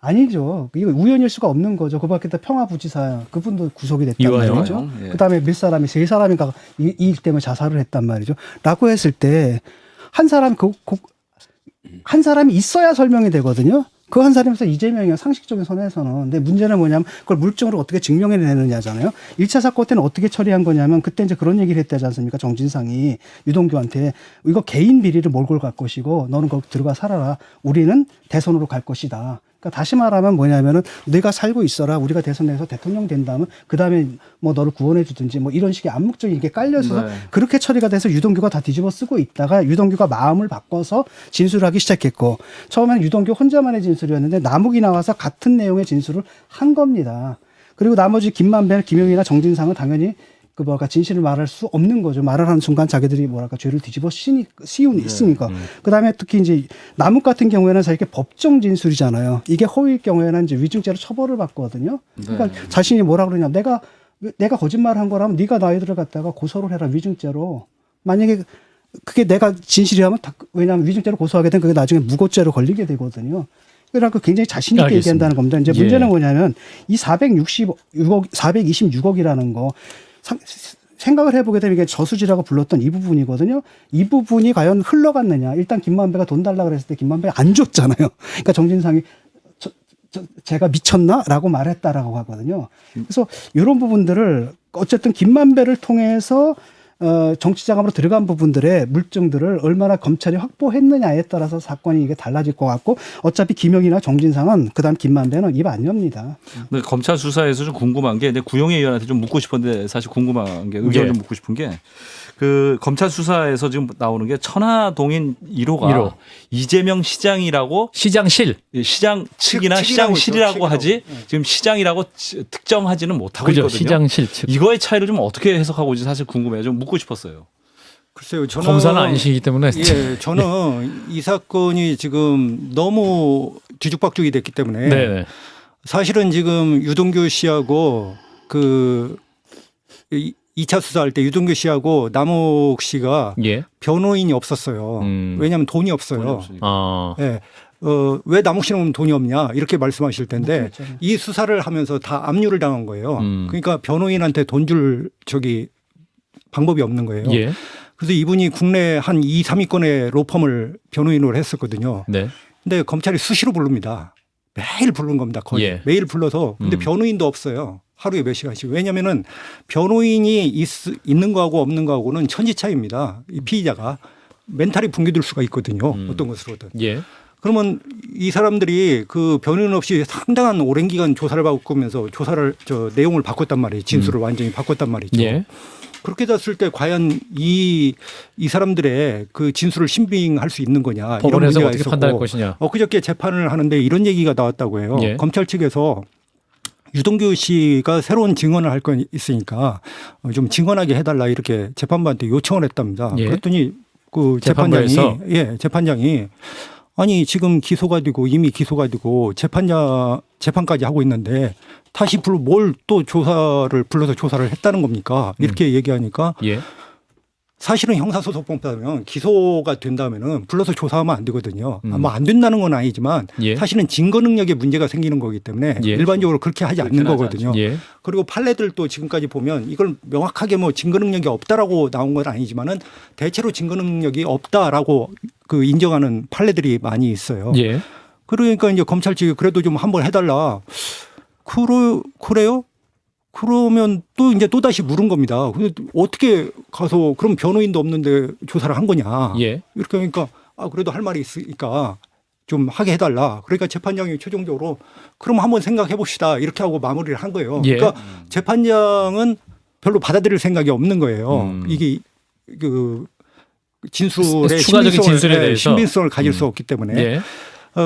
아니죠. 이거 우연일 수가 없는 거죠. 그 밖에 평화부지사 그분도 구속이 됐단 이화영. 말이죠. 예. 그다음에 몇 사람이 세 사람인가 이 일 때문에 자살을 했단 말이죠. 라고 했을 때 한 사람이 있어야 설명이 되거든요. 그 한 사람에서 이재명이야 상식적인 선에서는. 근데 문제는 뭐냐면 그걸 물증으로 어떻게 증명해내느냐잖아요. 1차 사건 때는 어떻게 처리한 거냐면 그때 이제 그런 얘기를 했다지 않습니까? 정진상이 유동규한테 이거 개인 비리를 몰고 갈 것이고 너는 거기 들어가 살아라. 우리는 대선으로 갈 것이다. 그러니까 다시 말하면 뭐냐면은 내가 살고 있어라. 우리가 대선 내서 대통령 된다면 그 다음에 뭐 너를 구원해 주든지 뭐 이런 식의 암묵적인 게 깔려서 네. 그렇게 처리가 돼서 유동규가 다 뒤집어 쓰고 있다가 유동규가 마음을 바꿔서 진술을 하기 시작했고 처음에는 유동규 혼자만의 진술이었는데 남욱이 나와서 같은 내용의 진술을 한 겁니다. 그리고 나머지 김만배, 김용이나 정진상은 당연히 그 뭐랄까 진실을 말할 수 없는 거죠. 말을 하는 순간 자기들이 뭐랄까 죄를 뒤집어 씌우니까. 그다음에 특히 이제 남욱 같은 경우에는 사실 이게 법정 진술이잖아요. 이게 허위일 경우에는 이제 위증죄로 처벌을 받거든요. 그러니까 자신이 뭐라 그러냐. 내가 거짓말한 거라면 네가 너희들을 갖다가 고소를 해라 위증죄로. 만약에 그게 내가 진실이라면 왜냐하면 위증죄로 고소하게 되면 그게 나중에 무고죄로 걸리게 되거든요. 그러니까 굉장히 자신 있게 얘기한다는 겁니다. 이제 문제는 뭐냐면 이 426억이라는 거 생각을 해보게 되면 이게 저수지라고 불렀던 이 부분이거든요. 이 부분이 과연 흘러갔느냐. 일단 김만배가 돈 달라고 그랬을 때 김만배가 안 줬잖아요. 그러니까 정진상이 제가 미쳤나라고 말했다라고 하거든요. 그래서 이런 부분들을 어쨌든 김만배를 통해서 정치자금으로 들어간 부분들의 물증들을 얼마나 검찰이 확보했느냐에 따라서 사건이 이게 달라질 것 같고 어차피 김용이나 정진상은 그다음 김만배는 입 안 엽니다. 근데 검찰 수사에서 좀 궁금한 게 구용혜 의원한테 좀 묻고 싶은데 사실 궁금한 게 의견 좀 묻고 싶은 게 그 검찰 수사에서 지금 나오는 게 천화동인 1호가 이재명 시장이라고 시장실. 시장 측이나 시장실이라고 하지 지금 시장이라고 특정하지는 못하고 그죠. 있거든요. 시장실 측. 이거의 차이를 좀 어떻게 해석하고 있는지 사실 궁금해요. 좀 묻고 싶었어요. 글쎄요, 저는 검사는 아니시기 때문에. 예, 저는 이 사건이 지금 너무 뒤죽박죽이 됐기 때문에 네. 사실은 지금 유동규 씨하고 그 2차 수사할 때 유동규 씨하고 남욱 씨가 예. 변호인이 없었어요. 왜냐하면 돈이 없어요. 아. 예. 왜 남욱 씨는 돈이 없냐 이렇게 말씀하실 텐데 이 수사를 하면서 다 압류를 당한 거예요. 그러니까 변호인한테 돈 줄 방법이 없는 거예요. 예. 그래서 이분이 국내 한 2, 3위권의 로펌을 변호인으로 했었거든요. 네. 근데 검찰이 수시로 부릅니다. 매일 부른 겁니다. 거의 예. 매일 불러서. 근데 변호인도 없어요. 하루에 몇 시간씩. 왜냐면은 변호인이 있는 거하고 없는 거하고는 천지 차이입니다. 이 피의자가 멘탈이 붕괴될 수가 있거든요. 어떤 것으로든. 예. 그러면 이 사람들이 그 변호인 없이 상당한 오랜 기간 조사를 바꾸면서 내용을 바꿨단 말이에요. 진술을 완전히 바꿨단 말이죠. 예. 그렇게 됐을 때 과연 이 사람들의 그 진술을 신빙할 수 있는 거냐 이런 법원에서 문제가 어떻게 있었고 판단할 것이냐. 엊그저께 재판을 하는데 이런 얘기가 나왔다고 해요. 예. 검찰 측에서 유동규 씨가 새로운 증언을 할 건 있으니까 좀 증언하게 해달라 이렇게 재판부한테 요청을 했답니다. 예. 그랬더니 그 재판부에서? 재판장이 아니 지금 기소가 되고 이미 기소가 되고 재판까지 하고 있는데 다시 뭘 또 불러서 조사를 했다는 겁니까? 이렇게 얘기하니까 예. 사실은 형사소송법 따르면 기소가 된다면은 불러서 조사하면 안 되거든요. 뭐 안 된다는 건 아니지만 예. 사실은 증거 능력에 문제가 생기는 거기 때문에 예. 일반적으로 그렇게 하지 않는 거거든요. 예. 그리고 판례들도 지금까지 보면 이걸 명확하게 뭐 증거 능력이 없다라고 나온 건 아니지만은 대체로 증거 능력이 없다라고 그 인정하는 판례들이 많이 있어요. 예. 그러니까 이제 검찰 측이 그래도 좀 한번 해달라. 그래요? 그러면 또 다시 물은 겁니다. 근데 어떻게 가서 그럼 변호인도 없는데 조사를 한 거냐. 예. 이렇게 하니까 그래도 할 말이 있으니까 좀 하게 해달라. 그러니까 재판장이 최종적으로 그럼 한번 생각해 봅시다. 이렇게 하고 마무리를 한 거예요. 예. 그러니까 재판장은 별로 받아들일 생각이 없는 거예요. 이게 그 진술의 추가적인 진술에 대해서 신빙성을 가질 수 없기 때문에. 예.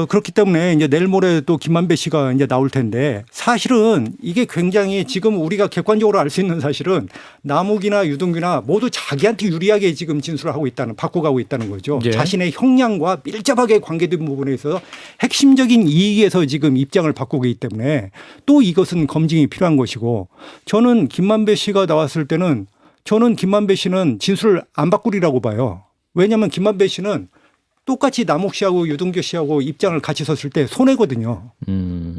그렇기 때문에 이제 내일 모레 또 김만배 씨가 이제 나올 텐데 사실은 이게 굉장히 지금 우리가 객관적으로 알 수 있는 사실은 남욱이나 유동규나 모두 자기한테 유리하게 지금 진술을 하고 바꿔가고 있다는 거죠. 예. 자신의 형량과 밀접하게 관계된 부분에 있어서 핵심적인 이익에서 지금 입장을 바꾸고 있기 때문에 또 이것은 검증이 필요한 것이고 저는 김만배 씨가 나왔을 때는 저는 김만배 씨는 진술을 안 바꾸리라고 봐요. 왜냐하면 김만배 씨는 똑같이 남욱 씨하고 유동규 씨하고 입장을 같이 섰을 때 손해거든요.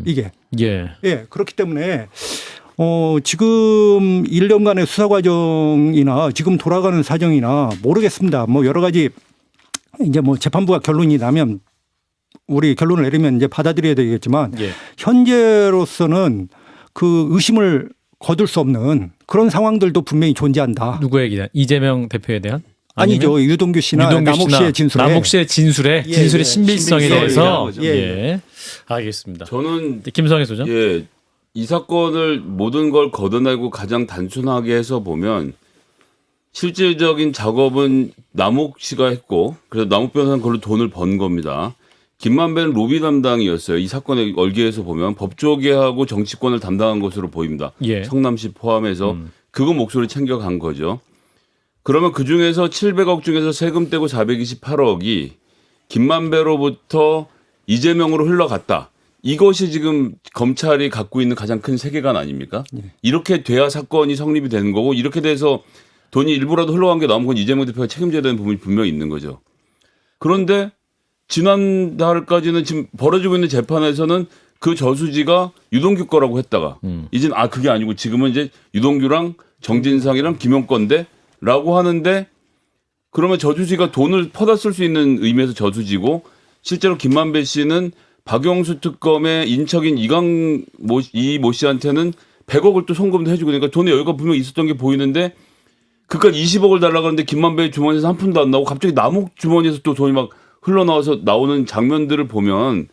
이게. 예. 예. 그렇기 때문에 지금 1년간의 수사 과정이나 지금 돌아가는 사정이나 모르겠습니다. 뭐 여러 가지 이제 뭐 재판부가 결론이 나면 우리 결론을 내리면 이제 받아들여야 되겠지만 예. 현재로서는 그 의심을 거둘 수 없는 그런 상황들도 분명히 존재한다. 누구에 대한 이재명 대표에 대한? 아니죠. 유동규 씨나 남욱 씨의 진술에. 남욱 씨의 진술의 예, 진술의 예. 신빙성에 신빙성에 대해서 대한 거죠. 예. 알겠습니다. 저는 김성애 소장. 예, 이 사건을 모든 걸 걷어내고 가장 단순하게 해서 보면 실질적인 작업은 남욱 씨가 했고 그래서 남욱 변호사는 그걸로 돈을 번 겁니다. 김만배는 로비 담당이었어요. 이 사건의 얼개에서 보면 법조계하고 정치권을 담당한 것으로 보입니다. 예. 성남시 포함해서 그거 목소리 챙겨간 거죠. 그러면 그중에서 700억 중에서 세금 떼고 428억이 김만배로부터 이재명으로 흘러갔다. 이것이 지금 검찰이 갖고 있는 가장 큰 세계관 아닙니까? 이렇게 돼야 사건이 성립이 되는 거고 이렇게 돼서 돈이 일부라도 흘러간 게 나온 건 이재명 대표가 책임져야 되는 부분이 분명히 있는 거죠. 그런데 지난달까지는 지금 벌어지고 있는 재판에서는 그 저수지가 유동규 거라고 했다가 이젠 그게 아니고 지금은 이제 유동규랑 정진상이랑 김용 건데 라고 하는데 그러면 저수지가 돈을 퍼다 쓸 수 있는 의미에서 저수지고 실제로 김만배 씨는 박영수 특검의 인척인 이모 씨한테는 100억을 또 송금도 해주고 그러니까 돈의 여유가 분명히 있었던 게 보이는데 그까지 20억을 달라고 하는데 김만배 주머니에서 한 푼도 안 나오고 갑자기 남욱 주머니에서 또 돈이 막 흘러나와서 나오는 장면들을 보면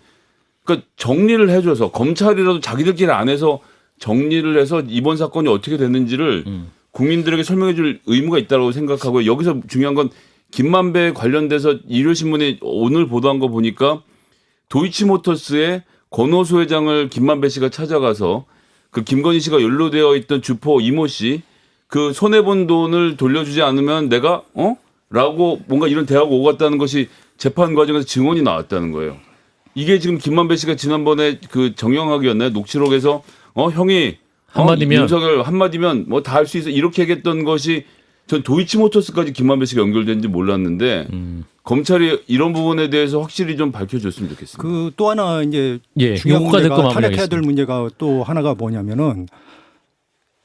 그러니까 정리를 해줘서 검찰이라도 자기들끼리 안에서 정리를 해서 이번 사건이 어떻게 됐는지를 국민들에게 설명해 줄 의무가 있다고 생각하고 여기서 중요한 건 김만배 관련돼서 일요신문에 오늘 보도한 거 보니까 도이치모터스의 권오수 회장을 김만배 씨가 찾아가서 그 김건희 씨가 연루되어 있던 주포 이모 씨 그 손해본 돈을 돌려주지 않으면 내가 라고 뭔가 이런 대화가 오갔다는 것이 재판 과정에서 증언이 나왔다는 거예요. 이게 지금 김만배 씨가 지난번에 그 정영학이었나요? 녹취록에서 형이 한마디면 윤석열 한마디면 뭐 다 할 수 있어 이렇게 얘기했던 것이 전 도이치모터스까지 김만배 씨가 연결된지 몰랐는데 검찰이 이런 부분에 대해서 확실히 좀 밝혀줬으면 좋겠습니다. 그 또 하나 이제 예, 중요한 요거가 듣고 문제가 탄핵해야 마무리하겠습니다. 될 문제가 또 하나가 뭐냐면은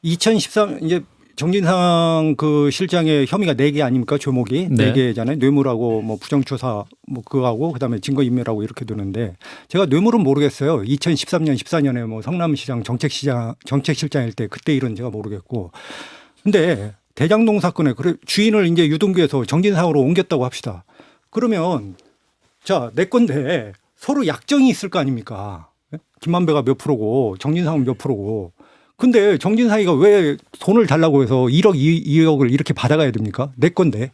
2013 이제 정진상 그 실장의 혐의가 4개 아닙니까? 조목이 네. 4개잖아요. 뇌물하고 뭐 부정추사 뭐 그거하고 그다음에 증거인멸하고 이렇게 되는데 제가 뇌물은 모르겠어요. 2013년 14년에 뭐 성남시장 정책실장일 때 그때 일은 제가 모르겠고. 근데 대장동 사건에 그래 주인을 이제 유동규에서 정진상으로 옮겼다고 합시다. 그러면 자, 내 건데 서로 약정이 있을 거 아닙니까? 김만배가 몇 프로고 정진상은 몇 프로고. 근데 정진상이가 왜 돈을 달라고 해서 1억, 2억을 이렇게 받아가야 됩니까? 내 건데.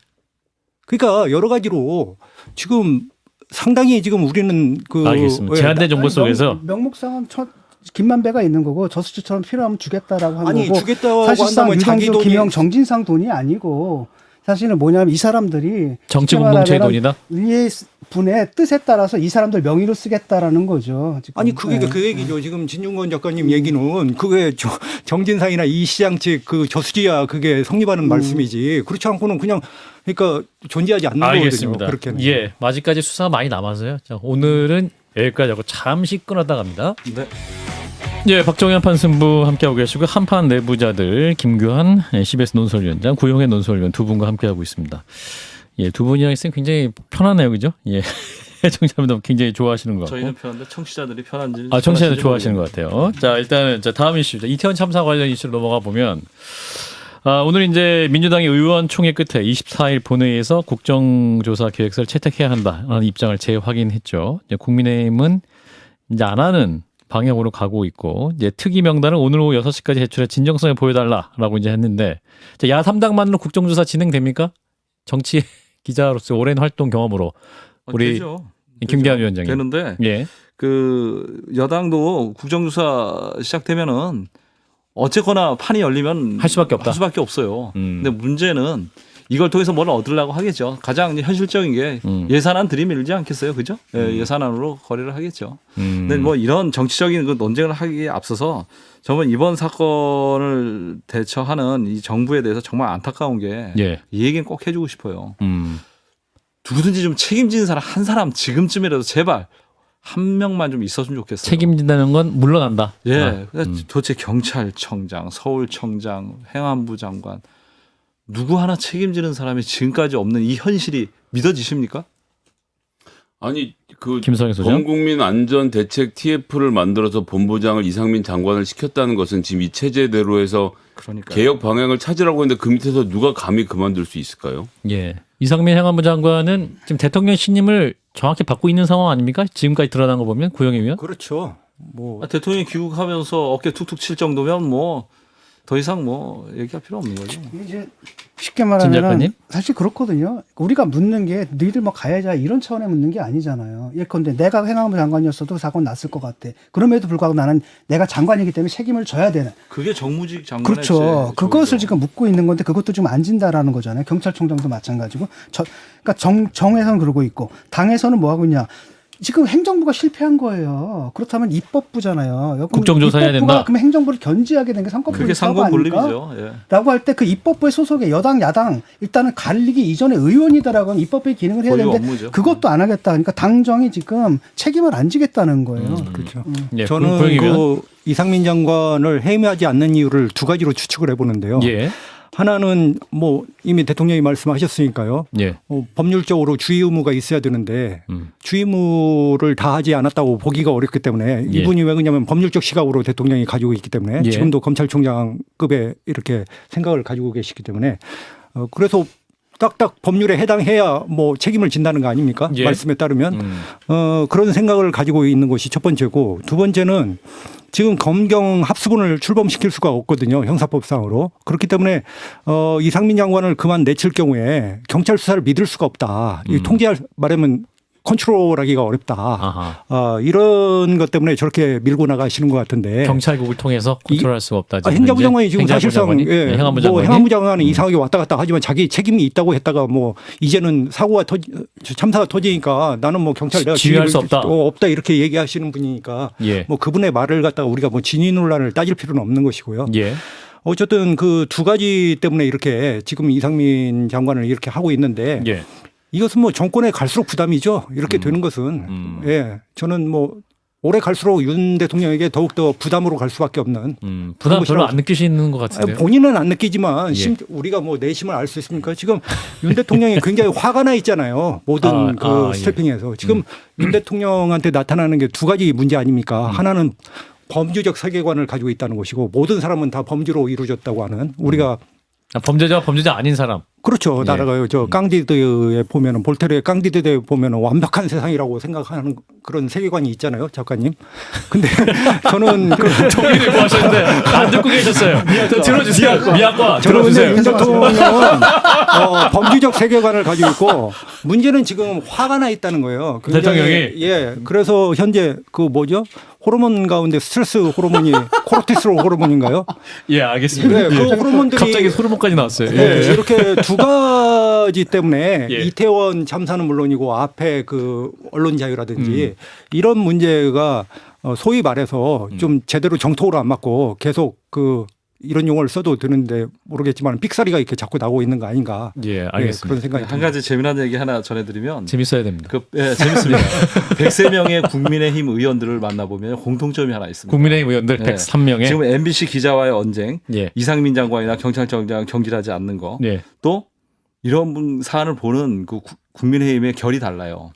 그러니까 여러 가지로 지금 상당히 지금 우리는 그 알겠습니다. 왜 제한된 정보 속에서 명목상은 김만배가 있는 거고 저수지처럼 필요하면 주겠다라고 하는 아니 거고 주겠다고 사실상 한다면 자기 유동규, 돈이 김영, 정진상 돈이 아니고 사실은 뭐냐면 이 사람들이 정치 쉽게 공동체의 말하면 돈이다. 위에 분의 뜻에 따라서 이 사람들 명의로 쓰겠다라는 거죠. 지금. 아니 그게 네. 그 얘기죠. 지금 진중권 작가님 얘기는 그게 정진상이나 이 시장 측 그 저수지야 그게 성립하는 말씀이지. 그렇지 않고는 그냥 그러니까 존재하지 않는 알겠습니다. 거거든요. 그렇게는. 예, 아직까지 수사가 많이 남아서요. 자, 오늘은 여기까지 하고 잠시 끊었다 갑니다. 네. 예, 박정현 판승부 함께하고 계시고 한판 내부자들 김규환 CBS 논설위원장, 구용혜 논설위원 두 분과 함께하고 있습니다. 예, 두 분이랑 있으면 굉장히 편하네요, 그죠? 예, 청취자분들 굉장히 좋아하시는 것 같고. 저희는 편한데 청취자들이 편한지. 청취자들 좋아하시는 것 같아요. 자, 일단은 다음 이슈, 이태원 참사 관련 이슈로 넘어가 보면 오늘 이제 민주당의 의원총회 끝에 24일 본회의에서 국정조사 계획서를 채택해야 한다라는 입장을 재확인했죠. 이제 국민의힘은 이제 안 하는 방향으로 가고 있고 이제 특위 명단을 오늘 오후 6시까지 제출해 진정성을 보여달라라고 이제 했는데 야 3당만으로 국정조사 진행됩니까? 정치 기자로서 오랜 활동 경험으로 우리 되죠. 김기환 위원장님. 되는데 예. 그 여당도 국정조사 시작되면은 어쨌거나 판이 열리면 할 수밖에 없다. 할 수밖에 없어요. 음. 근데 문제는 이걸 통해서 뭘 얻으려고 하겠죠. 가장 현실적인 게 예산안 들이밀지 않겠어요, 그죠? 예, 예산안으로 거래를 하겠죠. 근데 뭐 이런 정치적인 그 논쟁을 하기에 앞서서 저는 이번 사건을 대처하는 이 정부에 대해서 정말 안타까운 게 이 예. 얘기는 꼭 해주고 싶어요. 누구든지 좀 책임지는 사람 한 사람 지금쯤이라도 제발 한 명만 좀 있었으면 좋겠어요. 책임진다는 건 물러난다. 예. 도대체 경찰청장, 서울청장, 행안부 장관 누구 하나 책임지는 사람이 지금까지 없는 이 현실이 믿어지십니까? 아니 그 김성애 소장. 전국민 안전 대책 TF를 만들어서 본부장을 이상민 장관을 시켰다는 것은 지금 이 체제대로 해서 그러니까 개혁 방향을 찾으라고 했는데 그 밑에서 누가 감히 그만둘 수 있을까요? 예. 이상민 행안부 장관은 지금 대통령 신임을 정확히 받고 있는 상황 아닙니까? 지금까지 드러난 거 보면 구영희 위원. 그렇죠. 뭐 대통령이 귀국하면서 어깨 툭툭 칠 정도면 뭐 더 이상 뭐 얘기할 필요 없는 거죠. 이제 쉽게 진 말하면 작가님? 사실 그렇거든요. 우리가 묻는 게 너희들 뭐 가해자 이런 차원에 묻는 게 아니잖아요. 예컨대 내가 행안부 장관이었어도 사건 났을 것 같아. 그럼에도 불구하고 나는 내가 장관이기 때문에 책임을 져야 되는. 그게 정무직 장관의 그렇죠. 그것을 저기죠. 지금 묻고 있는 건데 그것도 지금 안 진다라는 거잖아요. 경찰청장도 마찬가지고. 그러니까 정에서는 그러고 있고 당에서는 뭐 하고 있냐. 지금 행정부가 실패한 거예요. 그렇다면 입법부잖아요. 그럼 국정조사해야 입법부가 된다? 그럼 행정부를 견제하게 된 게 상권분립 그게 사고 아닙니까? 상권분립이죠. 예. 라고 할 때 그 입법부의 소속의 여당 야당 일단은 갈리기 이전에 의원이다라고 하면 입법부의 기능을 해야 거의 되는데 업무죠. 그것도 안 하겠다. 그러니까 당정이 지금 책임을 안 지겠다는 거예요. 그렇죠. 예. 저는 구영희 위원. 그 이상민 장관을 해임하지 않는 이유를 두 가지로 추측을 해보는데요. 예. 하나는 뭐 이미 대통령이 말씀하셨으니까요. 예. 법률적으로 주의 의무가 있어야 되는데 음. 주의 의무를 다하지 않았다고 보기가 어렵기 때문에 예. 이분이 왜 그러냐면 법률적 시각으로 대통령이 가지고 있기 때문에 예. 지금도 검찰총장급의 이렇게 생각을 가지고 계시기 때문에 그래서 딱딱 법률에 해당해야 뭐 책임을 진다는 거 아닙니까? 예. 말씀에 따르면 그런 생각을 가지고 있는 것이 첫 번째고 두 번째는 지금 검경 합수본을 출범시킬 수가 없거든요. 형사법상으로. 그렇기 때문에 이상민 장관을 그만 내칠 경우에 경찰 수사를 믿을 수가 없다. 이 통제할 말하면 컨트롤하기가 어렵다. 아하. 이런 것 때문에 저렇게 밀고 나가시는 것 같은데. 경찰국을 통해서 컨트롤할 수가 없다. 지금 행정부 현재. 장관이 지금 행정부 사실상 장관이? 예, 네, 행안부 뭐 장관이 행안부 장관은 이상하게 왔다 갔다 하지만 자기 책임이 있다고 했다가 뭐 이제는 사고가 참사가 터지니까 나는 뭐 경찰 내가 지휘할 수 없다. 없다 이렇게 얘기하시는 분이니까 예. 뭐 그분의 말을 갖다가 우리가 뭐 진위 논란을 따질 필요는 없는 것이고요. 예. 어쨌든 그 두 가지 때문에 이렇게 지금 이상민 장관을 이렇게 하고 있는데 예. 이것은 뭐 정권에 갈수록 부담이죠. 이렇게 되는 것은 예 저는 뭐 오래 갈수록 윤 대통령에게 더욱더 부담으로 갈 수밖에 없는 부담 별로 것이라고 안 느끼시는 것 같은데요. 본인은 안 느끼지만 예. 우리가 뭐 내심을 알 수 있습니까? 지금 윤 대통령이 굉장히 화가 나 있잖아요. 모든 예. 스태핑에서 지금 윤 대통령한테 나타나는 게 두 가지 문제 아닙니까? 하나는 범죄적 세계관을 가지고 있다는 것이고 모든 사람은 다 범죄로 이루어졌다고 하는 우리가 범죄자와 범죄자 아닌 사람. 그렇죠. 예. 나라가요. 저 깡디드에 보면은 볼테르의 깡디드에 보면은 완벽한 세상이라고 생각하는 그런 세계관이 있잖아요, 작가님. 근데 저는 그 정리를 구하셨는데 안 듣고 계셨어요. 들어주세요. 미약과 저는 근데 들어주세요. 윤 대통령은 범죄적 세계관을 가지고 있고 문제는 지금 화가 나 있다는 거예요. 굉장히, 대통령이? 예. 그래서 현재 그 뭐죠? 호르몬 가운데 스트레스 호르몬이 코르티솔 호르몬인가요? 예, 알겠습니다. 네, 그 호르몬들이 갑자기 호르몬까지 나왔어요. 네, 예. 이렇게 두 가지 때문에 예. 이태원 참사는 물론이고 앞에 그 언론 자유라든지 이런 문제가 소위 말해서 좀 제대로 정통으로 안 맞고 계속 그 이런 용어를 써도 되는데 모르겠지만 삑사리가 이렇게 자꾸 나오고 있는 거 아닌가. 예, 네, 알겠습니다. 그런 생각이 한 가지 재미난 얘기 하나 전해드리면 재밌어야 됩니다. 재밌습니다. 103명의 국민의힘 의원들을 만나보면 공통점이 하나 있습니다. 국민의힘 의원들 네. 103명의 지금 MBC 기자와의 언쟁, 예. 이상민 장관이나 경찰청장 경질하지 않는 거, 네. 또 이런 사안을 보는 그 국민의힘의 결이 달라요.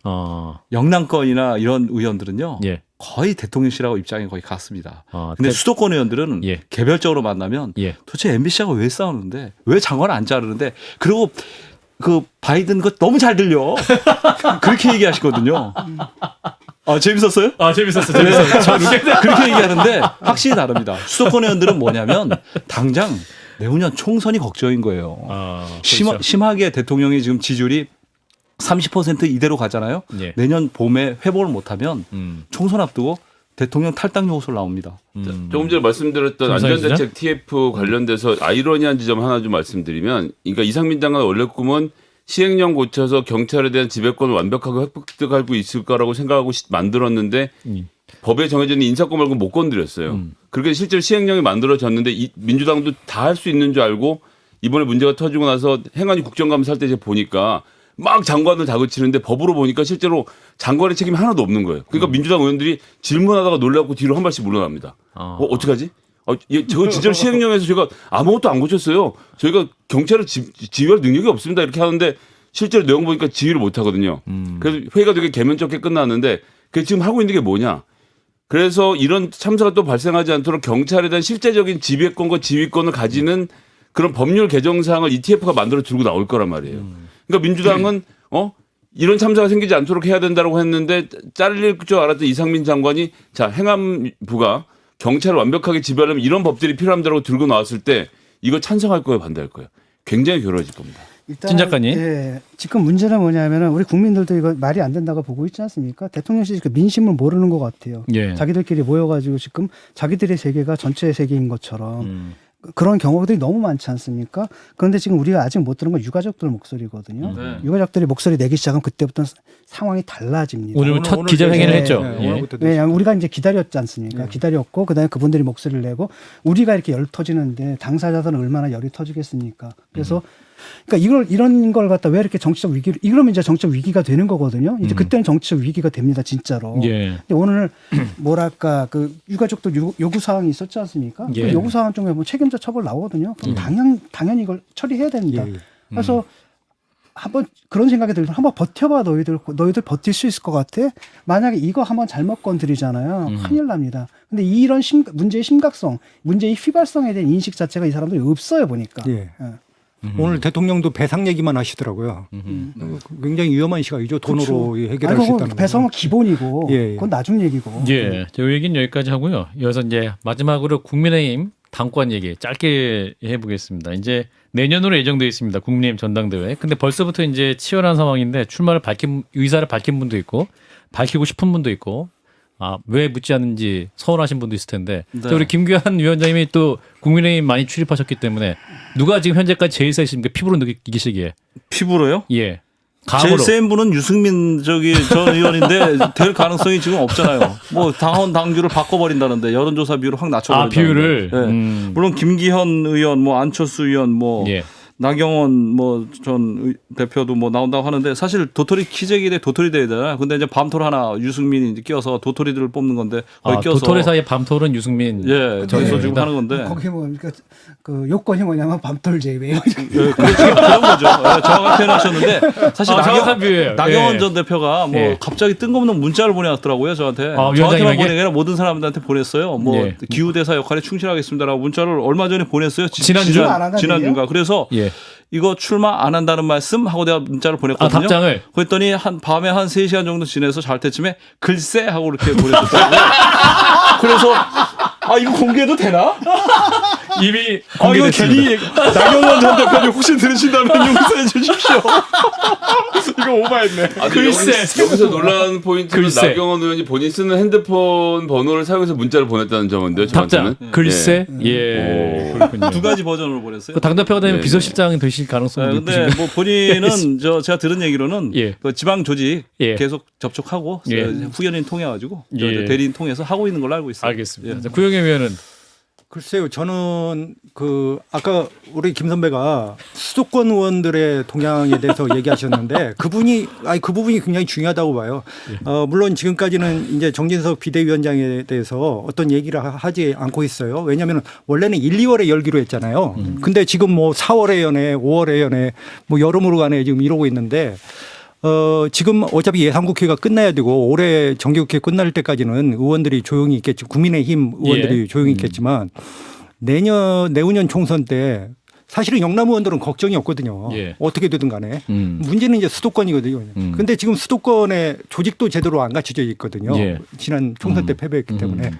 영남권이나 이런 의원들은요. 예. 거의 대통령실하고 입장이 거의 같습니다. 아, 근데 수도권 의원들은 예. 개별적으로 만나면 예. 도대체 MBC하고 왜 싸우는데 왜 장관을 안 자르는데 그리고 그 바이든 거 너무 잘 들려 그렇게 얘기하시거든요. 아 재밌었어요? 아, 재밌었어. 그렇게 얘기하는데 확실히 다릅니다. 수도권 의원들은 뭐냐면 당장 내후년 총선이 걱정인 거예요. 그렇죠. 심하게 대통령이 지금 지지율이 30% 이대로 가잖아요. 예. 내년 봄에 회복을 못하면 총선 앞두고 대통령 탈당 요소로 나옵니다. 조금 전에 말씀드렸던 김상희 안전대책 TF 관련돼서 아이러니한 지점 하나 좀 말씀드리면, 그러니까 이상민 장관 원래 꿈은 시행령 고쳐서 경찰에 대한 지배권을 완벽하게 획득하고 있을 거라고 생각하고 만들었는데 법에 정해져 있는 인사권 말고 못 건드렸어요. 그렇게 실제로 시행령이 만들어졌는데 민주당도 다 할 수 있는 줄 알고 이번에 문제가 터지고 나서 행안위 국정감사 할 때 제가 보니까 막 장관을 다그치는데 법으로 보니까 실제로 장관의 책임이 하나도 없는 거예요. 그러니까 민주당 의원들이 질문하다가 놀라고 뒤로 한 발씩 물러납니다. 어떡하지? 저 진짜로 시행령에서 제가 아무것도 안 고쳤어요. 저희가 경찰을 지휘할 능력이 없습니다. 이렇게 하는데 실제로 내용 보니까 지휘를 못 하거든요. 그래서 회의가 되게 개면적게 끝났는데 그 지금 하고 있는 게 뭐냐? 그래서 이런 참사가 또 발생하지 않도록 경찰에 대한 실제적인 지배권과 지휘권을 가지는 그런 법률 개정 사항을 ETF가 만들어 들고 나올 거란 말이에요. 그러니까 민주당은 이런 참사가 생기지 않도록 해야 된다고 했는데 잘릴 줄 알았던 이상민 장관이 자 행안부가 경찰을 완벽하게 지배하려면 이런 법들이 필요합니다라고 들고 나왔을 때 이거 찬성할 거예요, 반대할 거예요. 굉장히 괴로워질 겁니다. 일단, 진 작가님. 예, 지금 문제는 뭐냐면은 우리 국민들도 이거 말이 안 된다고 보고 있지 않습니까? 대통령실이 그 민심을 모르는 것 같아요. 예. 자기들끼리 모여가지고 지금 자기들의 세계가 전체의 세계인 것처럼 그런 경우들이 너무 많지 않습니까? 그런데 지금 우리가 아직 못 들은 건 유가족들 목소리거든요. 네. 유가족들이 목소리 내기 시작하면 그때부터 상황이 달라집니다. 오늘 첫 기자회견을 네, 했죠. 네, 예. 오늘부터 왜냐하면 우리가 이제 기다렸지 않습니까? 기다렸고 그다음에 그분들이 목소리를 내고 우리가 이렇게 열 터지는데 당사자들은 얼마나 열이 터지겠습니까? 그래서 그러니까 이런 걸 갖다 왜 이렇게 정치적 위기를 이러면 이제 정치적 위기가 되는 거거든요. 이제 그때는 정치적 위기가 됩니다, 진짜로. 예. 근데 오늘 뭐랄까 그 유가족들 요구 사항이 있었지 않습니까? 예. 그 요구 사항 중에 뭐 책임자 처벌 나오거든요. 그럼 당연히 이걸 처리해야 됩니다. 예, 예. 그래서 한번 그런 생각이 들고 한번 버텨봐 너희들 버틸 수 있을 것 같아. 만약에 이거 한번 잘못 건드리잖아요. 큰일 납니다. 근데 이런 문제의 심각성, 문제의 휘발성에 대한 인식 자체가 이 사람들이 없어요 보니까. 예. 오늘 대통령도 배상 얘기만 하시더라고요. 굉장히 위험한 시각이죠. 돈으로 해결할 수 있다는 거. 배송은 기본이고 예, 예. 그건 나중 얘기고. 예. 저 얘기는 여기까지 하고요. 이어서 이제 마지막으로 국민의힘 당권 얘기 짧게 해보겠습니다. 이제 내년으로 예정되어 있습니다. 국민의힘 전당대회. 근데 벌써부터 이제 치열한 상황인데 의사를 밝힌 분도 있고 밝히고 싶은 분도 있고 왜 묻지 않는지 서운하신 분도 있을 텐데 네. 자, 우리 김규환 위원장님이 또 국민의힘 많이 출입하셨기 때문에 누가 지금 현재까지 제일 세십니까? 피부로 느끼시기에. 피부로요? 예. 제일 감으로. 센 분은 유승민 전 의원인데 될 가능성이 지금 없잖아요. 뭐 당원 당규를 바꿔버린다는데 여론조사 비율을 확 낮춰버린다는데. 비율을. 예. 물론 김기현 의원, 뭐 안철수 의원, 뭐 예. 나경원 뭐 전 대표도 뭐 나온다고 하는데 사실 도토리 키재기 대 도토리 대회잖아요. 근데 이제 밤톨 하나 유승민이 이제 끼어서 도토리들을 뽑는 건데 거기 껴서 도토리 사이에 밤톨은 유승민. 예, 저기서 지금 하는 건데. 거기 뭐 그러니까 그 요건이 뭐냐면 밤톨 제외. 예, 그런 거죠. 예, 정확하게 표현하셨는데 사실 정확한 비유예요. 나경원 예. 전 대표가 뭐 예. 갑자기 뜬금없는 문자를 보내왔더라고요 저한테. 저한테만 위원장님에게? 보낸 게 아니라 모든 사람들한테 보냈어요. 뭐 예. 기후대사 역할에 충실하겠습니다라고 문자를 얼마 전에 보냈어요. 지난주? 지난주인가. 그래서 예. 이거 출마 안 한다는 말씀 하고 내가 문자를 보냈거든요. 답장을. 그랬더니 밤에 한 3시간 정도 지내서 잘 때쯤에 글쎄 하고 이렇게 보내줬더라고요. 그래서 이거 공개해도 되나? 이미 이거 괜히 나경원 전 대표님 혹시 들으신다면 용서해 주십시오. 이거 오바했네. 글쎄. 여기서 놀라운 포인트는 글쎄. 나경원 의원이 본인 쓰는 핸드폰 번호를 사용해서 문자를 보냈다는 점인데요. 답장. 저한테는. 글쎄. 예. 예. 오. 그렇군요. 두 가지 버전으로 보냈어요. 그 당대표가 되면 네. 비서실장이 되실 가능성이 근데 높으신가요? 뭐 본인은 제가 들은 얘기로는 예. 그 지방 조직 예. 계속 접촉하고 예. 후견인 통해 가지고 예. 대리인 통해서 하고 있는 걸로 알고 있어요. 알겠습니다. 예. 자, 구영애 위원은 글쎄요, 저는 아까 우리 김 선배가 수도권 의원들의 동향에 대해서 얘기하셨는데 그 부분이 굉장히 중요하다고 봐요. 물론 지금까지는 이제 정진석 비대위원장에 대해서 어떤 얘기를 하지 않고 있어요. 왜냐하면 원래는 1, 2월에 열기로 했잖아요. 근데 지금 뭐 4월에 연애, 5월에 연애, 뭐 여름으로 가네 지금 이러고 있는데 지금 어차피 예산국회가 끝나야 되고 올해 정기국회 끝날 때까지는 의원들이 조용히 있겠지. 국민의힘 의원들이 예. 조용히 있겠지만 내후년 총선 때 사실은 영남 의원들은 걱정이 없거든요. 예. 어떻게 되든 간에. 문제는 이제 수도권이거든요. 근데 지금 수도권의 조직도 제대로 안 갖춰져 있거든요. 예. 지난 총선 때 패배했기 때문에.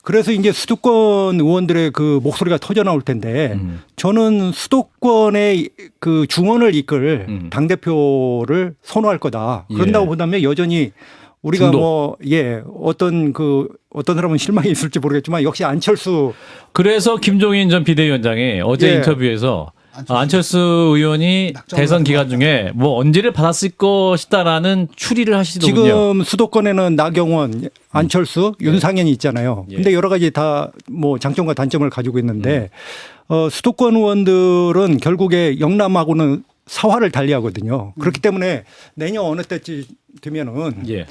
그래서 이제 수도권 의원들의 그 목소리가 터져 나올 텐데 저는 수도권의 그 중원을 이끌 당대표를 선호할 거다. 그런다고 예. 본다면 여전히 우리가 중도. 어떤 사람은 실망이 있을지 모르겠지만 역시 안철수. 그래서 김종인 전 비대위원장이 어제 예. 인터뷰에서 안철수 의원이 낙점을 대선 하는 기간 중에 뭐 언지를 받았을 것이다라는 추리를 하시더군요. 지금 수도권에는 나경원, 안철수, 윤상현이 있잖아요. 예. 근데 여러 가지 다 뭐 장점과 단점을 가지고 있는데 수도권 의원들은 결국에 영남하고는 사활을 달리하거든요. 그렇기 때문에 내년 어느 때쯤 되면은 예.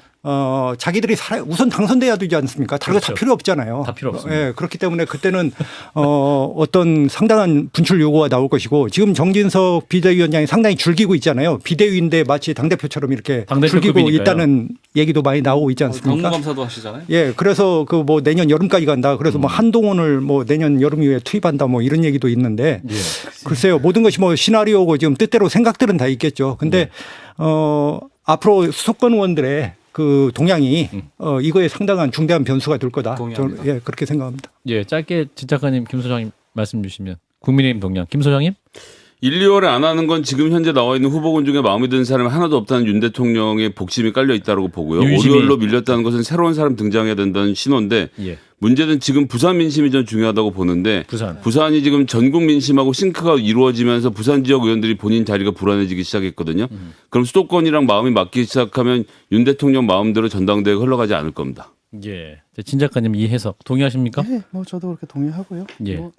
자기들이 우선 당선돼야 되지 않습니까? 다른 거 다 그렇죠. 필요 없잖아요. 다 필요 없습니다. 예, 그렇기 때문에 그때는 어떤 상당한 분출 요구가 나올 것이고 지금 정진석 비대위원장이 상당히 즐기고 있잖아요. 비대위인데 마치 당대표처럼 이렇게 즐기고 당대표급이니까요. 있다는 얘기도 많이 나오고 있지 않습니까? 당무감사도 하시잖아요. 예, 그래서 그 뭐 내년 여름까지 간다. 그래서 뭐 한동훈을 뭐 내년 여름 이후에 투입한다. 뭐 이런 얘기도 있는데 예. 글쎄요, 모든 것이 뭐 시나리오고 지금 뜻대로 생각들은 다 있겠죠. 근데 앞으로 수도권 의원들의 그 동향이 이거에 상당한 중대한 변수가 될 거다. 동의합니다. 저는 그렇게 생각합니다. 예, 짧게 진 작가님, 김 소장님 말씀 주시면 국민의힘 동향. 김 소장님? 1, 2월에 안 하는 건 지금 현재 나와 있는 후보군 중에 마음에 드는 사람이 하나도 없다는 윤 대통령의 복심이 깔려 있다고 보고요. 유심히. 5월로 밀렸다는 것은 새로운 사람 등장해야 된다는 신호인데 예. 문제는 지금 부산 민심이 좀 중요하다고 보는데 부산. 부산이 지금 전국 민심하고 싱크가 이루어지면서 부산 지역 의원들이 본인 자리가 불안해지기 시작했거든요. 그럼 수도권이랑 마음이 맞기 시작하면 윤 대통령 마음대로 전당대회가 흘러가지 않을 겁니다. 예. 진 작가님 이 해석 동의하십니까? 네, 뭐 저도 그렇게 동의하고요. 예. 뭐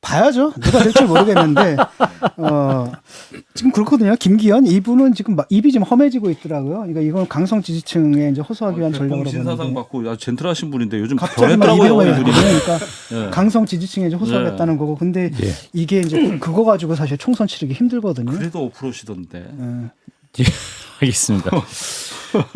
봐야죠. 누가 될지 모르겠는데 지금 그렇거든요. 김기현 이분은 지금 입이 좀 험해지고 있더라고요. 그러니까 이건 강성 지지층에 이제 호소하기 위한 전략으로 신사상 보는데 받고 아주 젠틀하신 분인데 요즘 갑자기 막 변했더라고요. 이병헌이 이분이. 그러니까 예. 강성 지지층에 이제 호소하겠다는 거고. 근데 예. 이게 이제 그거 가지고 사실 총선 치르기 힘들거든요. 그래도 5%시던데. 예. 예, 알겠습니다.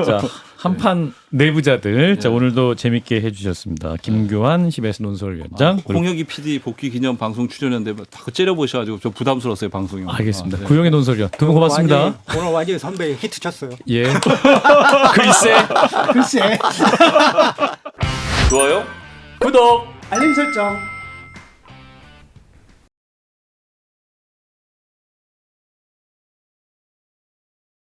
자, 한판 내부자들. 자, 오늘도 재밌게 해주셨습니다. 김교환 CBS 논설위원장. 그리고 홍혁이 PD 복귀 기념 방송 출연했는데 다 째려보셔가지고 좀 부담스러웠어요 방송이. 알겠습니다. 네. 구용의 논설위원 두 분 고맙습니다. 오늘 완전히 선배 히트 쳤어요. 예. 글쎄. 글쎄 좋아요. 구독. 알림 설정.